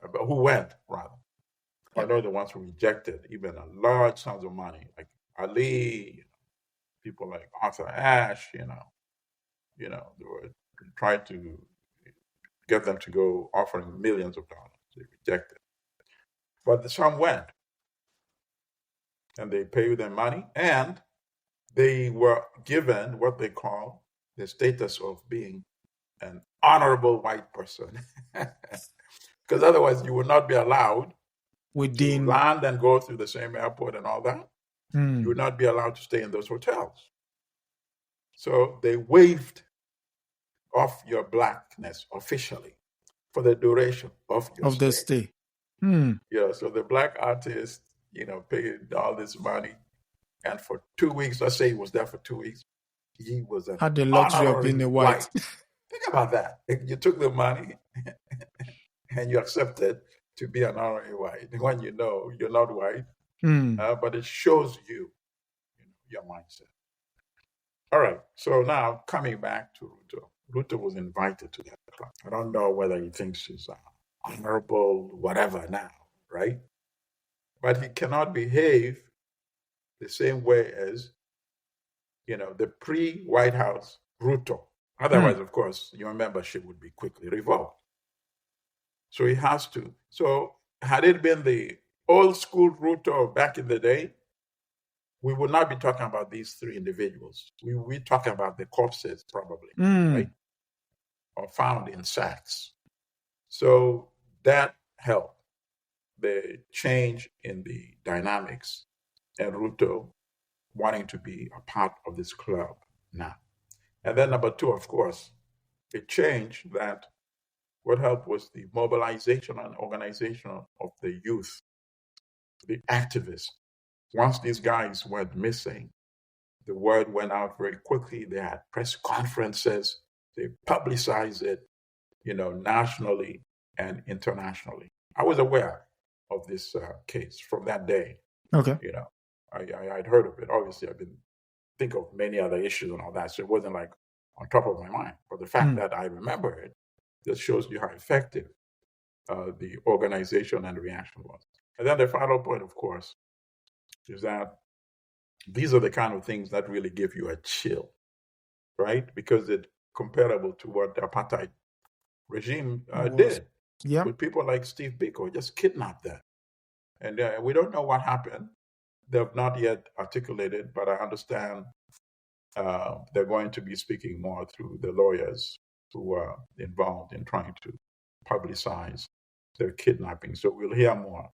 who went, rather. I know the ones who rejected even a large sums of money, like Ali, people like Arthur Ashe, they were trying to get them to go, offering millions of dollars. They rejected. But some went, and they paid them money, and they were given what they call the status of being an honorable white person. Because otherwise you would not be allowed to land and go through the same airport and all that. You would not be allowed to stay in those hotels. So they waived off your Blackness officially for the duration of your stay. The stay. So the Black artist, paid all this money, and for 2 weeks, let's say he was there for 2 weeks, he was had the luxury of being a white. Think about that. You took the money and you accepted to be an honorary white when you know you're not white, but it shows you your mindset. All right, so now coming back to Ruto. Ruto was invited to that club. I don't know whether he thinks he's honorable, whatever now, right? But he cannot behave the same way as, the pre-White House Ruto. Otherwise, of course, your membership would be quickly revoked. So he has to. So had it been the old school Ruto back in the day, we would not be talking about these 3 individuals. We would be talking about the corpses probably, right? Or found in sacks. So that helped the change in the dynamics and Ruto wanting to be a part of this club now. And then number 2, of course, it changed that what helped was the mobilization and organization of the youth, the activists. Once these guys went missing, The word went out very quickly. They had press conferences. They publicized it, nationally and internationally. I was aware of this case from that day. Okay. I'd heard of it. Obviously, I've been think of many other issues and all that, so it wasn't like on top of my mind. But the fact that I remember it just shows you how effective the organization and the reaction was. And then the final point, of course, is that these are the kind of things that really give you a chill, right? Because it's comparable to what the apartheid regime did with people like Steve Biko, just kidnapped them. And we don't know what happened. They've not yet articulated, but I understand they're going to be speaking more through the lawyers who are involved in trying to publicize their kidnapping. So we'll hear more.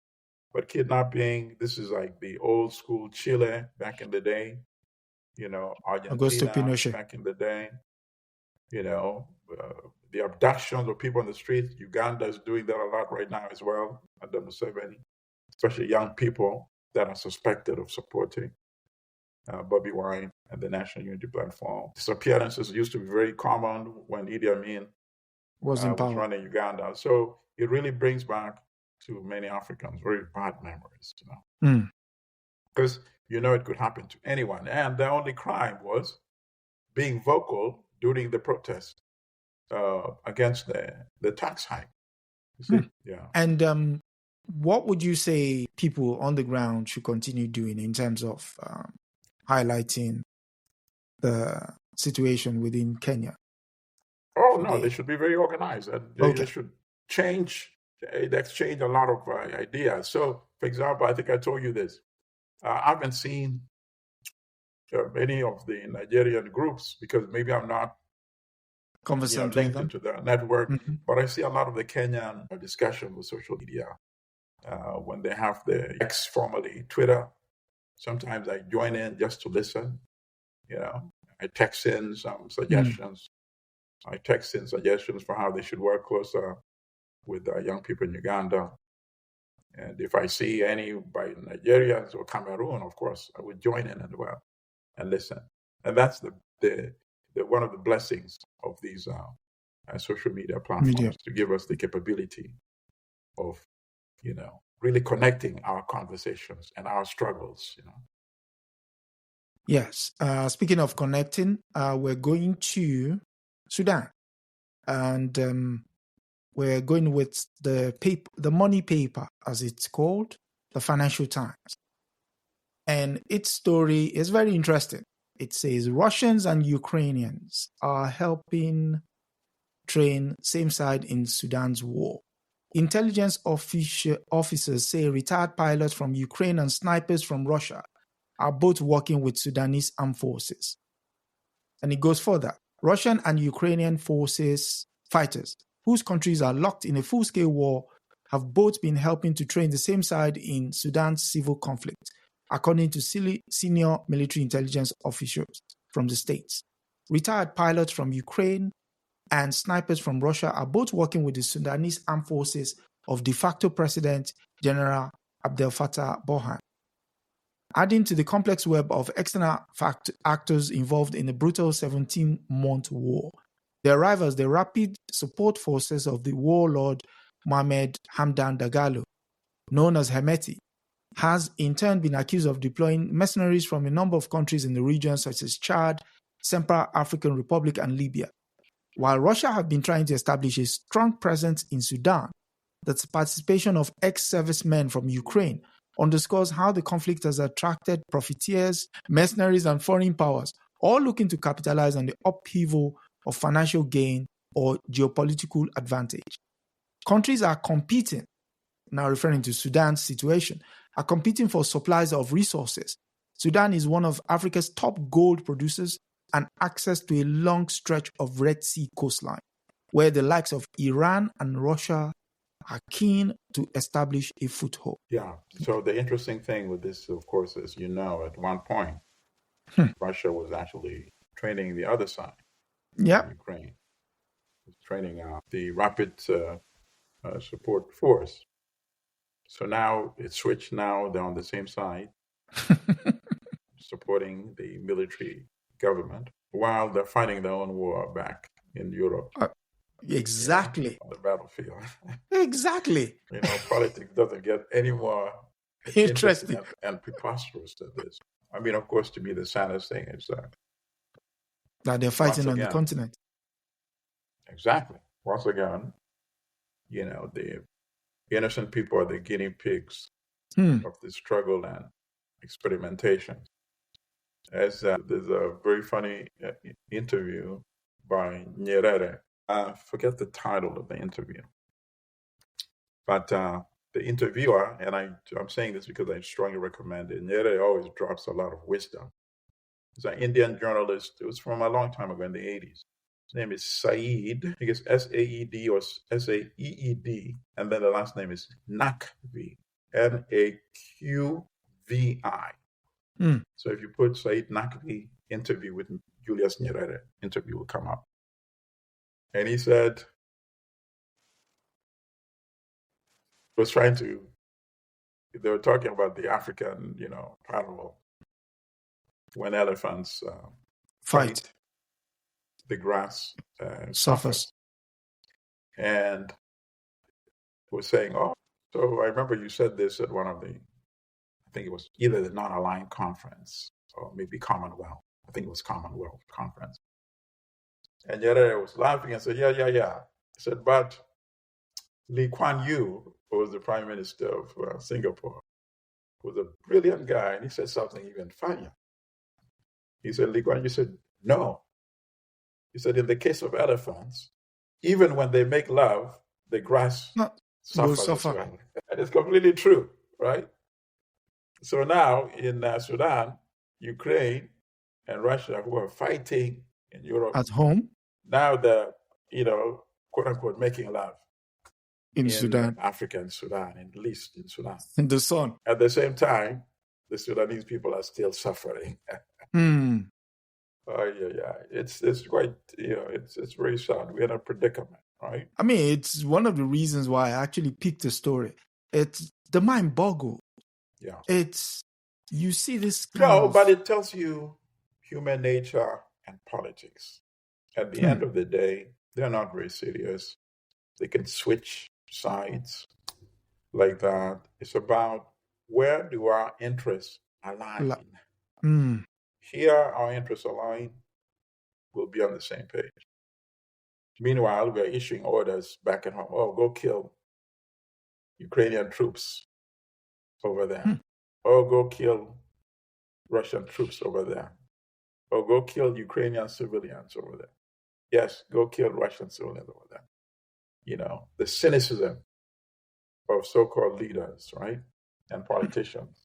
But kidnapping, this is like the old school Chile back in the day, Argentina back in the day, the abductions of people on the streets. Uganda is doing that a lot right now as well, under Museveni, especially young people that are suspected of supporting Bobby Wine and the National Unity Platform. Disappearances used to be very common when Idi Amin was running Uganda. So it really brings back to many Africans very bad memories, because it could happen to anyone. And the only crime was being vocal during the protest against the tax hike. You see? Yeah. And what would you say people on the ground should continue doing in terms of highlighting the situation within Kenya? Oh, no, they should be very organized. They should exchange a lot of ideas. So, for example, I think I told you this. I haven't seen many of the Nigerian groups because maybe I'm not linked into the network, but I see a lot of the Kenyan discussion with social media when they have the X, formerly Twitter. Sometimes I join in just to listen. I text in some suggestions. I text in suggestions for how they should work closer with young people in Uganda. And if I see any by Nigerians or Cameroon, of course, I would join in as well and listen. And that's the one of the blessings of these social media platforms, to give us the capability of, really connecting our conversations and our struggles, Yes. Speaking of connecting, we're going to Sudan. And we're going with the money paper, as it's called, the Financial Times. And its story is very interesting. It says Russians and Ukrainians are helping train same side in Sudan's war. Intelligence officers say retired pilots from Ukraine and snipers from Russia are both working with Sudanese armed forces. And it goes further. Russian and Ukrainian fighters, whose countries are locked in a full-scale war, have both been helping to train the same side in Sudan's civil conflict, according to senior military intelligence officials from the States. Retired pilots from Ukraine and snipers from Russia are both working with the Sudanese armed forces of de facto President General Abdel Fattah Burhan, adding to the complex web of external actors involved in the brutal 17-month war. They arrive as the rapid support forces of the warlord Mohamed Hamdan Dagalo, known as Hemeti, has in turn been accused of deploying mercenaries from a number of countries in the region such as Chad, Central African Republic, and Libya. While Russia have been trying to establish a strong presence in Sudan, the participation of ex-servicemen from Ukraine underscores how the conflict has attracted profiteers, mercenaries, and foreign powers, all looking to capitalize on the upheaval of financial gain or geopolitical advantage. Countries are competing, now referring to Sudan's situation, are competing for supplies of resources. Sudan is one of Africa's top gold producers and access to a long stretch of Red Sea coastline, where the likes of Iran and Russia are keen to establish a foothold. Yeah. So the interesting thing with this, of course, is, at one point, Russia was actually training the other side. Ukraine was training the rapid support force. So now it's switched. Now they're on the same side. supporting the military government while they're fighting their own war back in Europe. Exactly. On the battlefield. Exactly. Politics doesn't get any more interesting and preposterous than this. I mean, of course, to me, the saddest thing is that they're fighting on the continent. Exactly. Once again, the innocent people are the guinea pigs of the struggle and experimentation. As there's a very funny interview by Nyerere. I forget the title of the interview, but the interviewer, and I'm saying this because I strongly recommend it. Nyerere always drops a lot of wisdom. He's an Indian journalist. It was from a long time ago in the 80s. His name is Saeed. I guess Saed or Saeed, and then the last name is Naqvi, Naqvi. So if you put Saeed Naqvi interview with Julius Nyerere, interview will come up. And he said, they were talking about the African, parable when elephants fight, the grass suffers. And was saying, so I remember you said this at one of the, I think it was either the Non-Aligned Conference or maybe Commonwealth. I think it was Commonwealth Conference. And Nyerere was laughing and said, yeah. He said, but Lee Kuan Yew, who was the Prime Minister of Singapore, was a brilliant guy, and he said something even funnier. He said, Lee Kuan Yew said, no. He said, in the case of elephants, even when they make love, the grass suffers as well. And it's completely true, right? So now in Sudan, Ukraine, and Russia, who are fighting in Europe at home, now they're, quote unquote, making love in Sudan, Africa and Sudan, at least in Sudan, in the sun. At the same time, the Sudanese people are still suffering. Oh yeah. It's quite, it's very sad. We're in a predicament, right? I mean, it's one of the reasons why I actually picked the story. It's the mind boggle. Yeah. You see this but it tells you human nature and politics. At the end of the day, they're not very serious. They can switch sides like that. It's about where do our interests align. Here, our interests align, we'll be on the same page. Meanwhile, we're issuing orders back at home. Go kill Ukrainian troops over there. Go kill Russian troops over there. Go kill Ukrainian civilians over there. Yes, go kill Russian civilians over there. The cynicism of so-called leaders, right? And politicians.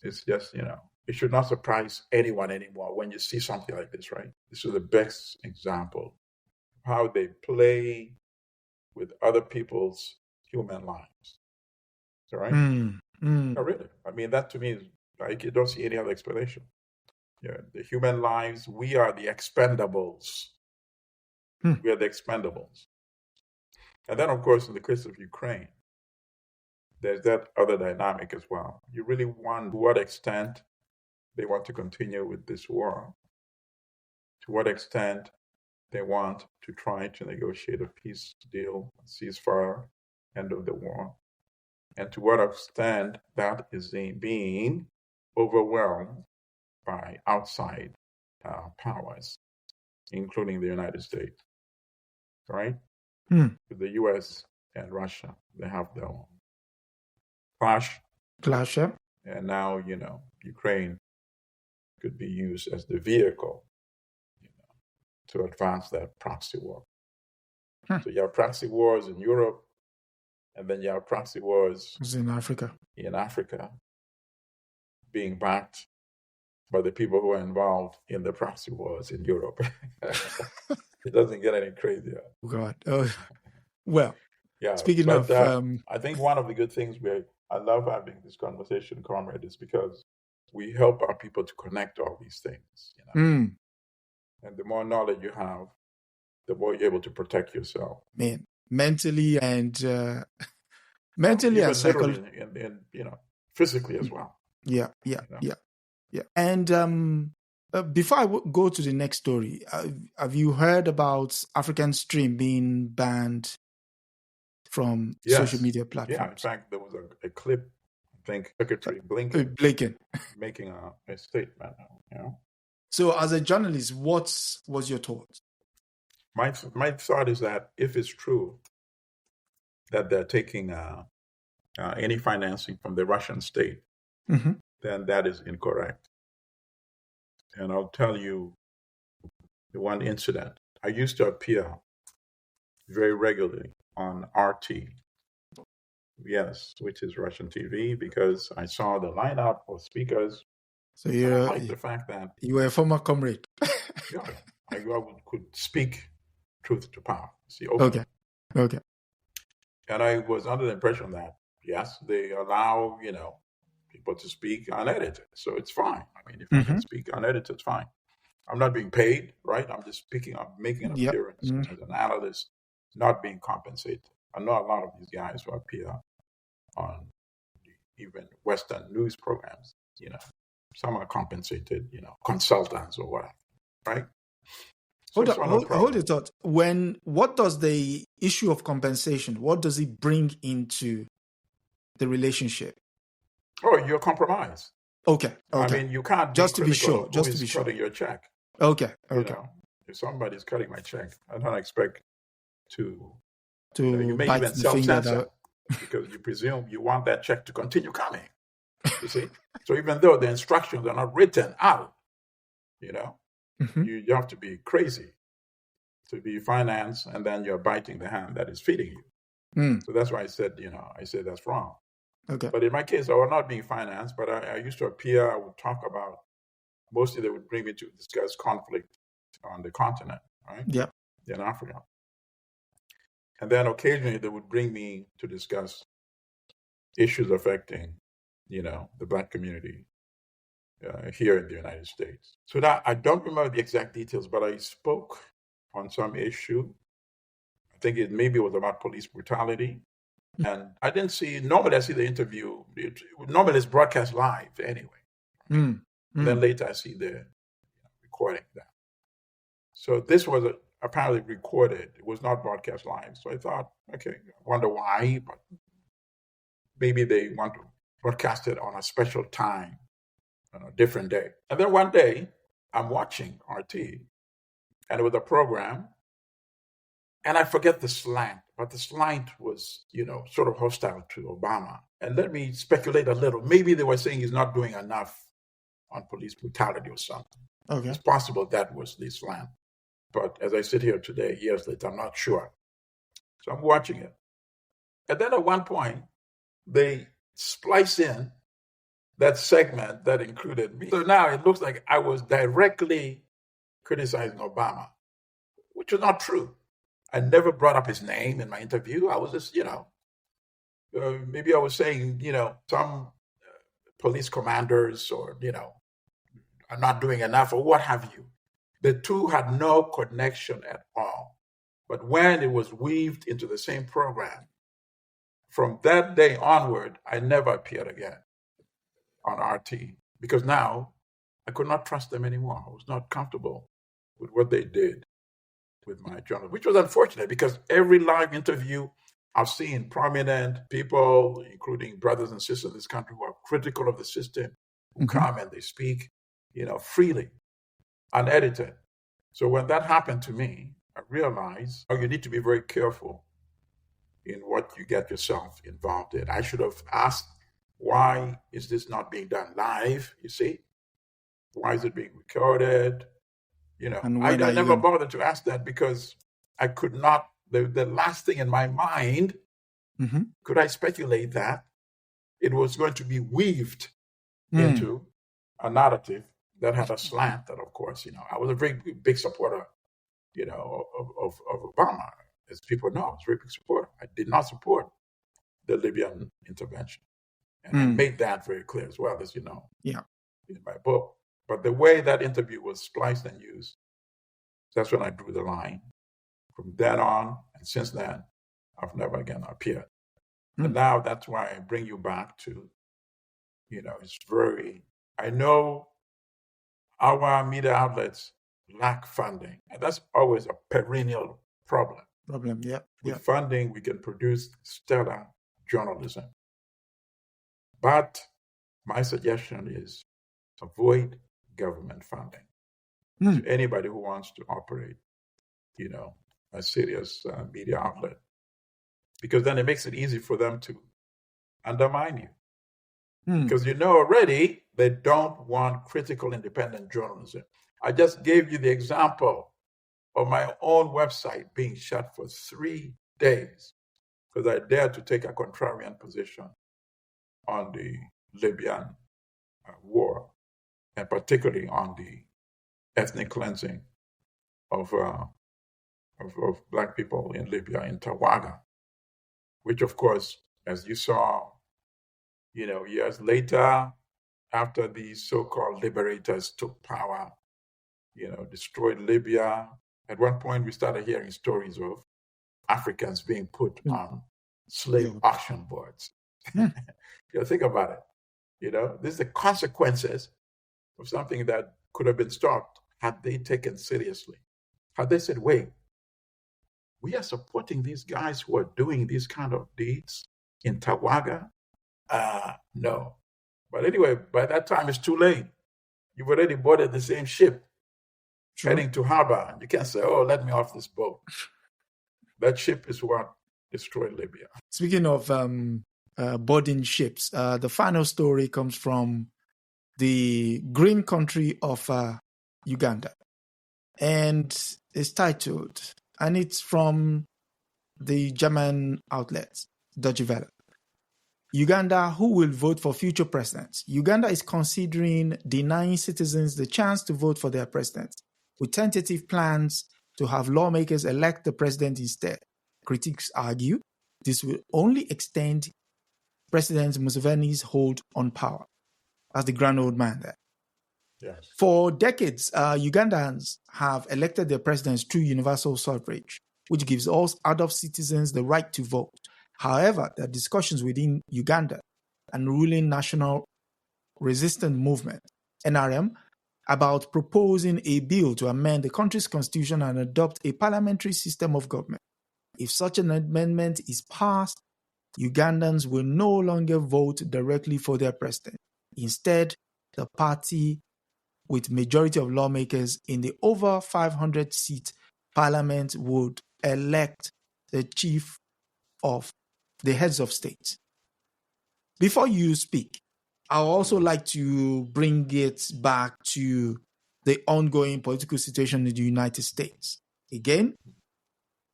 It's just, it should not surprise anyone anymore when you see something like this, right? This is the best example of how they play with other people's human lives. Right? No, really. I mean, that to me is like, you don't see any other explanation. Yeah, the human lives, we are the expendables. We are the expendables. And then, of course, in the case of Ukraine, there's that other dynamic as well. You really wonder to what extent they want to continue with this war, to what extent they want to try to negotiate a peace deal, a ceasefire, end of the war, and to what extent that is being overwhelmed by outside powers, including the United States, right? With the U.S. and Russia, they have their own clash. Yeah. And now, Ukraine could be used as the vehicle, to advance that proxy war. So you have proxy wars in Europe, and then you have proxy wars in Africa. Being backed by the people who are involved in the proxy wars in Europe. It doesn't get any crazier. Oh, God. Well, yeah. Speaking of... I think one of the good things I love having this conversation, Comrade, is because we help our people to connect all these things. And the more knowledge you have, the more you're able to protect yourself. Man, mentally and psychologically. And physically as well. Yeah. Yeah. And before I go to the next story, have you heard about African Stream being banned from social media platforms? Yeah, in fact, there was a clip, I think Secretary Blinken making a statement. So as a journalist, what was your thought? My thought is that if it's true that they're taking any financing from the Russian state, then that is incorrect. And I'll tell you the one incident. I used to appear very regularly on RT, which is Russian TV, because I saw the lineup of speakers. So I like the fact that you were a former comrade. I could speak truth to power. See, okay. And I was under the impression that yes, they allow people to speak unedited, so it's fine. I mean, if I can speak unedited, it's fine. I'm not being paid, right? I'm just speaking. I'm making an appearance as an analyst, not being compensated. I know a lot of these guys who appear on even Western news programs. Some are compensated, consultants or whatever, right? Hold your thought. What does the issue of compensation, what does it bring into the relationship? Oh, you're compromised. Okay. I mean, you can't just to be sure. Just to be sure. Cutting your check. Okay. If somebody's cutting my check, I don't expect to you may bite even self-censor because you presume you want that check to continue coming. You see? So even though the instructions are not written out, you have to be crazy to be financed, and then you're biting the hand that is feeding you. So that's why I said that's wrong. Okay. But in my case, I was not being financed, but I used to appear. I would talk about, mostly they would bring me to discuss conflict on the continent, right? Yeah. In Africa. And then occasionally they would bring me to discuss issues affecting, the Black community here in the United States. So that I don't remember the exact details, but I spoke on some issue. I think maybe it was about police brutality. And I didn't see, normally I see the interview, normally it's broadcast live anyway. Then later I see the recording that. So this was apparently recorded. It was not broadcast live. So I thought, okay, I wonder why, but maybe they want to broadcast it on a special time, on a different day. And then one day I'm watching RT, and it was a program, and I forget the slant, but the slant was, sort of hostile to Obama. And let me speculate a little. Maybe they were saying he's not doing enough on police brutality or something. Okay. It's possible that was the slant. But as I sit here today, years later, I'm not sure. So I'm watching it. And then at one point, they splice in that segment that included me. So now it looks like I was directly criticizing Obama, which is not true. I never brought up his name in my interview. I was just, maybe I was saying, some police commanders or, are not doing enough or what have you. The two had no connection at all. But when it was weaved into the same program, from that day onward, I never appeared again on RT because now I could not trust them anymore. I was not comfortable with what they did with my journal, which was unfortunate because every live interview I've seen prominent people, including brothers and sisters in this country who are critical of the system, who come and they speak, freely, unedited. So when that happened to me, I realized you need to be very careful in what you get yourself involved in. I should have asked, why is this not being done live? You see? Why is it being recorded? I never bothered to ask that because I could not, the last thing in my mind, could I speculate that it was going to be weaved into a narrative that had a slant that, of course, I was a very big supporter, of Obama. As people know, I was a very big supporter. I did not support the Libyan intervention. And I made that very clear as well, as in my book. But the way that interview was spliced and used, that's when I drew the line. From then on, and since then, I've never again appeared. And now that's why I bring you back to, it's very, I know our media outlets lack funding. And that's always a perennial problem. Yeah. With funding, we can produce stellar journalism. But my suggestion is avoid government funding to anybody who wants to operate, a serious media outlet, because then it makes it easy for them to undermine you. Because already they don't want critical independent journalism. I just gave you the example of my own website being shut for 3 days because I dared to take a contrarian position on the Libyan war, and particularly on the ethnic cleansing of Black people in Libya, in Tawaga, which, of course, as you saw, years later, after these so-called liberators took power, destroyed Libya. At one point, we started hearing stories of Africans being put on slave auction boards. Think about it. This is the consequences of something that could have been stopped had they taken seriously. Had they said, wait, we are supporting these guys who are doing these kind of deeds in Tawaga? No. But anyway, by that time, it's too late. You've already boarded the same ship heading to harbor. You can't say, oh, let me off this boat. That ship is what destroyed Libya. Speaking of boarding ships, the final story comes from the green country of Uganda. And it's titled, and it's from the German outlet, Deutsche Welle. Uganda, who will vote for future presidents? Uganda is considering denying citizens the chance to vote for their president, with tentative plans to have lawmakers elect the president instead. Critics argue this will only extend President Museveni's hold on power. That's the grand old man there. Yes. For decades, Ugandans have elected their presidents through universal suffrage, which gives all adult citizens the right to vote. However, there are discussions within Uganda and ruling National Resistance Movement, NRM, about proposing a bill to amend the country's constitution and adopt a parliamentary system of government. If such an amendment is passed, Ugandans will no longer vote directly for their president. Instead, the party with majority of lawmakers in the over 500-seat parliament would elect the chief of the heads of state. Before you speak, I would also like to bring it back to the ongoing political situation in the United States. Again,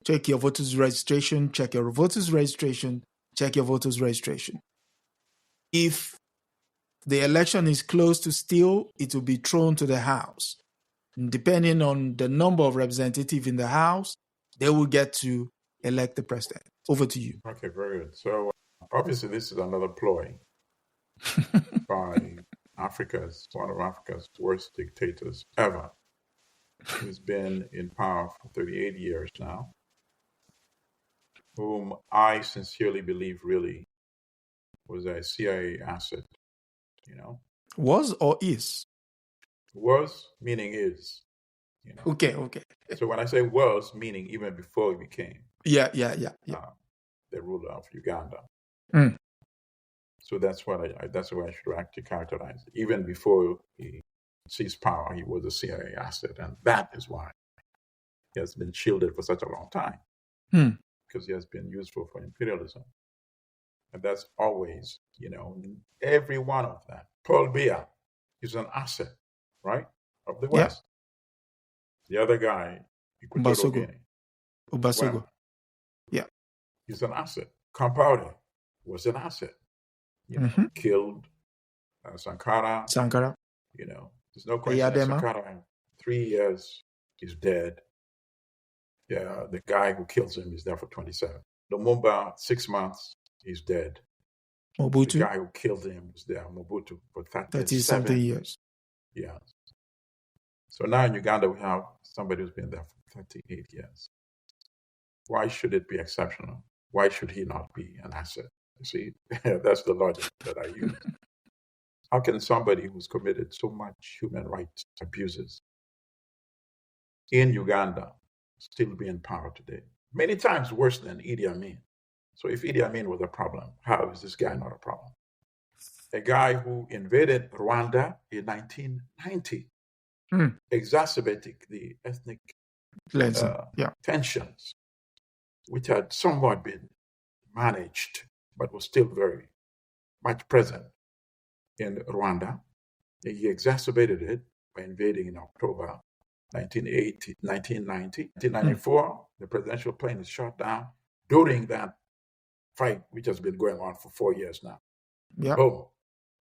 check your voters' registration, check your voters' registration, check your voters' registration. If the election is close to steal, it will be thrown to the House. And depending on the number of representatives in the House, they will get to elect the president. Over to you. Okay, very good. So obviously this is another ploy by one of Africa's worst dictators ever. He's been in power for 38 years now, whom I sincerely believe really was a CIA asset, Was or is? Was, meaning is. Okay. So when I say was, meaning even before he became the ruler of Uganda. So that's what that's the way I should actually characterize it. Even before he seized power, he was a CIA asset, and that is why he has been shielded for such a long time, because he has been useful for imperialism. And that's always, every one of them. Paul Biya is an asset, right, of the West. The other guy, Obasogo. Well, he's an asset. Compaore was an asset. Killed Sankara. There's no question that Sankara, 3 years, is dead. Yeah, the guy who kills him is there for 27. Lumumba, 6 months, he's dead. Mobutu. The guy who killed him was there, Mobutu, for 30-something years. Yeah. So now in Uganda, we have somebody who's been there for 38 years. Why should it be exceptional? Why should he not be an asset? You see, that's the logic that I use. How can somebody who's committed so much human rights abuses in Uganda still be in power today? Many times worse than Idi Amin. So if Idi Amin was a problem, how is this guy not a problem? A guy who invaded Rwanda in 1990, exacerbating the ethnic tensions, which had somewhat been managed, but was still very much present in Rwanda. He exacerbated it by invading in October 1990. 1994, the presidential plane is shot down during that fight, which has been going on for 4 years now. Boom,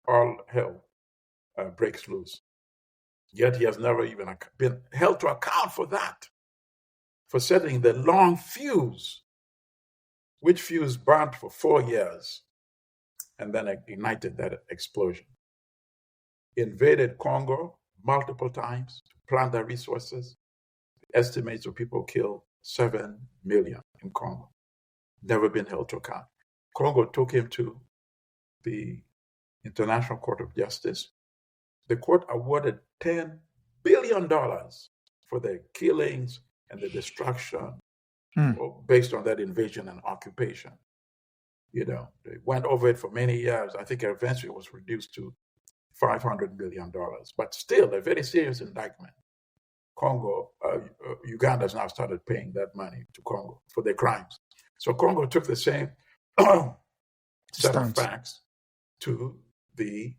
all hell breaks loose. Yet he has never even been held to account for that, for setting the long fuse, which fuse burned for 4 years and then ignited that explosion. Invaded Congo multiple times to plunder resources. Estimates of people killed 7 million in Congo. Never been held to account. Congo took him to the International Court of Justice. The court awarded $10 billion for the killings and the destruction based on that invasion and occupation. They went over it for many years. I think eventually it was reduced to $500 million, but still a very serious indictment. Uganda has now started paying that money to Congo for their crimes. So Congo took the same set of facts to the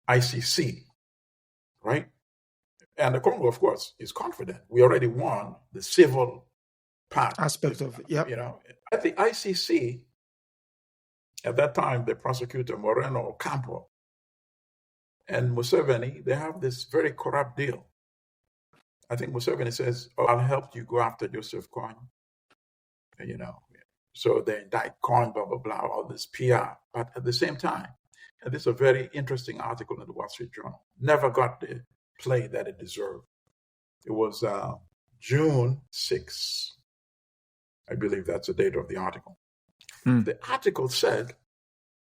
ICC, right? And the Congo, of course, is confident. We already won the civil part aspect of it. Yep. At the ICC, at that time, the prosecutor Moreno Ocampo and Museveni, they have this very corrupt deal. I think Museveni says, I'll help you go after Joseph Kony. So they indict Kony, blah, blah, blah, all this PR. But at the same time, and this is a very interesting article in the Wall Street Journal, never got the play that it deserved. It was June 6th. I believe that's the date of the article. The article said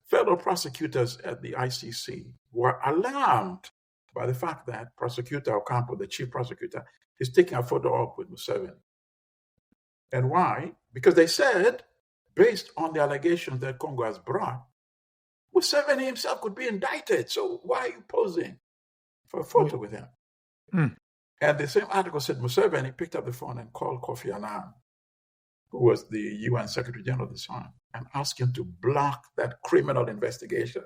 federal prosecutors at the ICC were alarmed by the fact that Prosecutor Ocampo, the chief prosecutor, is taking a photo op with Museveni. And why? Because they said, based on the allegations that Congo has brought, Museveni himself could be indicted. So why are you posing for a photo with him? And the same article said Museveni picked up the phone and called Kofi Annan, who was the UN Secretary General at the time, and asked him to block that criminal investigation.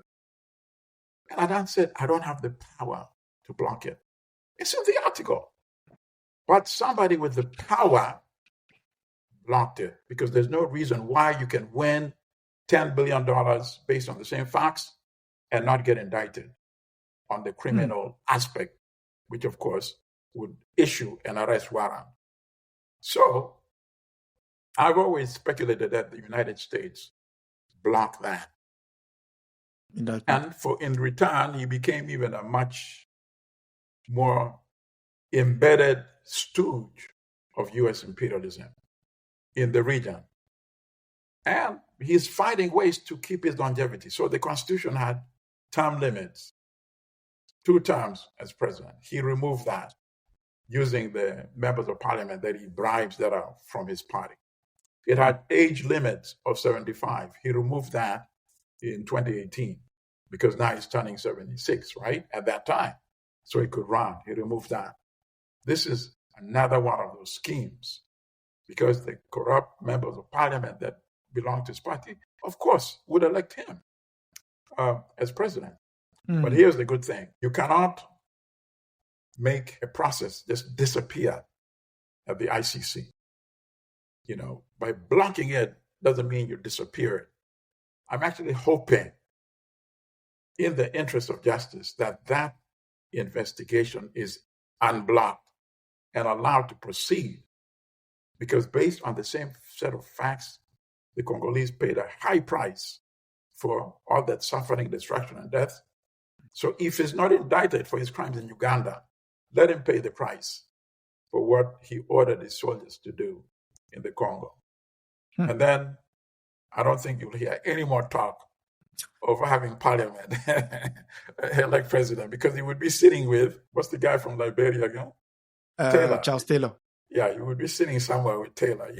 And Annan said, I don't have the power to block it. It's in the article. But somebody with the power blocked it, because there's no reason why you can win $10 billion based on the same facts and not get indicted on the criminal aspect, which of course would issue an arrest warrant. So I've always speculated that the United States blocked that. And in return, he became even a much more embedded stooge of U.S. imperialism in the region. And he's finding ways to keep his longevity. So the Constitution had term limits, 2 terms as president. He removed that using the members of parliament that he bribes that are from his party. It had age limits of 75. He removed that in 2018 because now he's turning 76, right? At that time. So he could run. He removed that. This is another one of those schemes because the corrupt members of parliament that belong to his party, of course, would elect him as president. But here's the good thing. You cannot make a process just disappear at the ICC. By blocking it doesn't mean you disappear it. I'm actually hoping, in the interest of justice, that investigation is unblocked and allowed to proceed. Because based on the same set of facts, the Congolese paid a high price for all that suffering, destruction, and death. So if he's not indicted for his crimes in Uganda, let him pay the price for what he ordered his soldiers to do in the Congo. And then I don't think you'll hear any more talk of having parliament elect president, because he would be sitting with, what's the guy from Liberia again? Taylor. Charles Taylor. Yeah, you would be sitting somewhere with Taylor,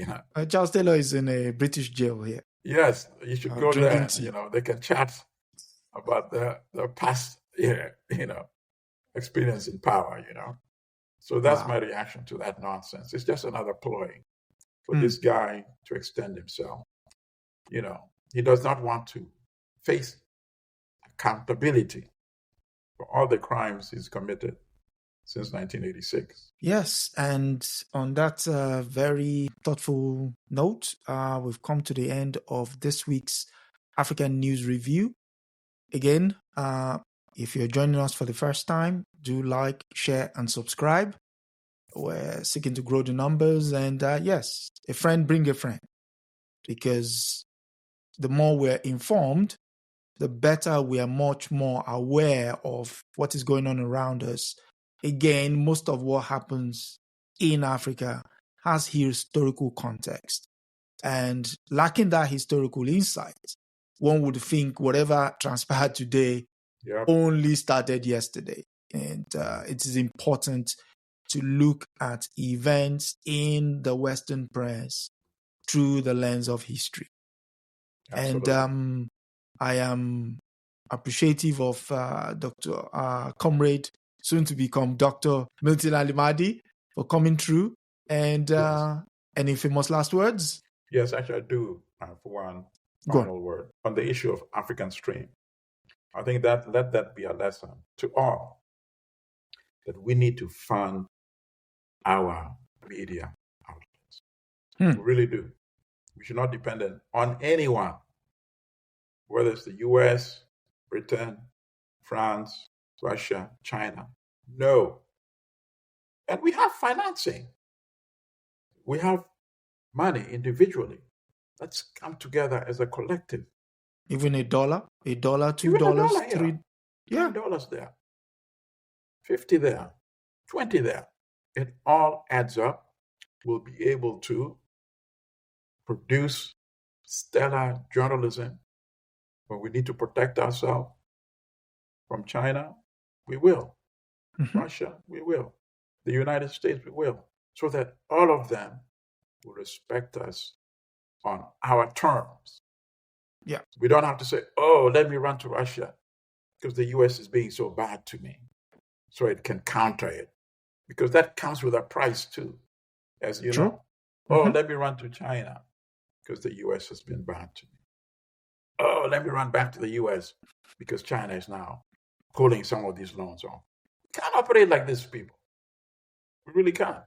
Charles Taylor is in a British jail here. Yes, you should go there. Tea. They can chat about the past, experience in power, So that's my reaction to that nonsense. It's just another ploy for this guy to extend himself. He does not want to face accountability for all the crimes he's committed since 1986. Yes, and on that very thoughtful note, we've come to the end of this week's African News Review. Again, if you're joining us for the first time, do like, share, and subscribe. We're seeking to grow the numbers, and yes, a friend bring a friend, because the more we're informed, the better we are much more aware of what is going on around us. Again, most of what happens in Africa has historical context. And lacking that historical insight, one would think whatever transpired today only started yesterday. And it is important to look at events in the Western press through the lens of history. Absolutely. And I am appreciative of comrade, soon to become Dr. Milton Allimadi, for coming through. And any famous last words? Yes, actually I do, for one final word. On the issue of African Stream, I think that let that be a lesson to all, that we need to fund our media outlets. We really do. We should not depend on anyone, whether it's the US, Britain, France, Russia, China. No. And we have financing. We have money individually. Let's come together as a collective. Even $1, $2, $3. Yeah. $10 there. 50 there. 20 there. It all adds up. We'll be able to produce stellar journalism. When we need to protect ourselves from China, we will. Russia, we will. The United States, we will. So that all of them will respect us on our terms. Yeah. We don't have to say, oh, let me run to Russia because the US is being so bad to me. So it can counter it. Because that comes with a price too, as you know. Oh, let me run to China because the US has been bad to me. Oh, let me run back to the US because China is now pulling some of these loans off. We can't operate like this, people. We really can't.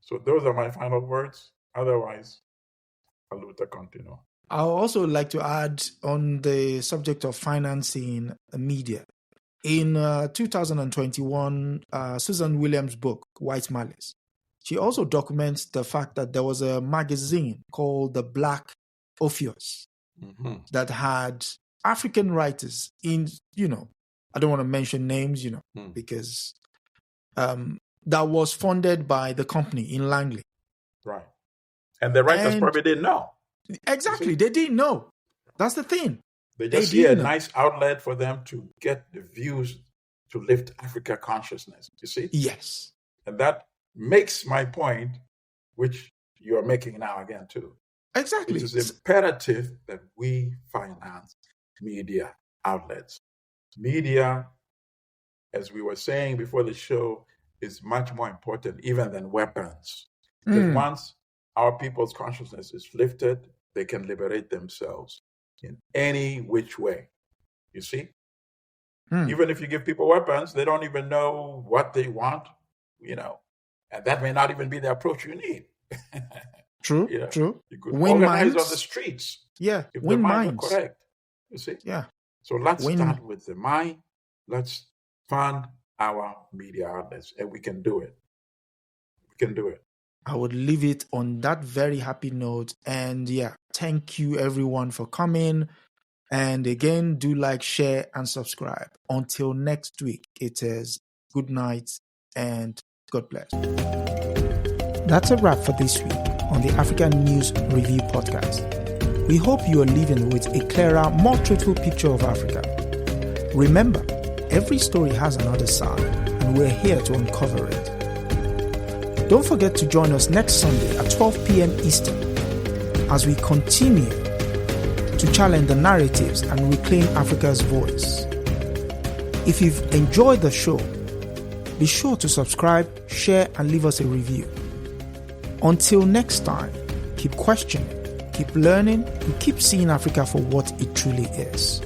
So those are my final words. Otherwise, Aluta continue. I would also like to add on the subject of financing media. In 2021, Susan Williams' book, White Malice, she also documents the fact that there was a magazine called The Black Orpheus that had African writers in, I don't want to mention names, because that was funded by the company in Langley. Right. And the writers probably didn't know. Exactly. They didn't know. That's the thing. They just see a nice outlet for them to get the views to lift Africa consciousness. You see? Yes. And that makes my point, which you are making now again too. Exactly. It is imperative that we finance media outlets. Media, as we were saying before the show, is much more important even than weapons. Because once our people's consciousness is lifted, they can liberate themselves in any which way. You see? Even if you give people weapons, they don't even know what they want, and that may not even be the approach you need. True. You could win organize minds on the streets. Yeah, if win the minds minds. are correct. You see? Yeah. So let's start with the mind. Let's fund our media outlets, and we can do it. We can do it. I would leave it on that very happy note. And thank you everyone for coming. And again, do like, share, and subscribe. Until next week, it is good night and God bless. That's a wrap for this week on the African News Review podcast. We hope you are leaving with a clearer, more truthful picture of Africa. Remember, every story has another side, and we're here to uncover it. Don't forget to join us next Sunday at 12 p.m. Eastern as we continue to challenge the narratives and reclaim Africa's voice. If you've enjoyed the show, be sure to subscribe, share, and leave us a review. Until next time, keep questioning, keep learning, and keep seeing Africa for what it truly is.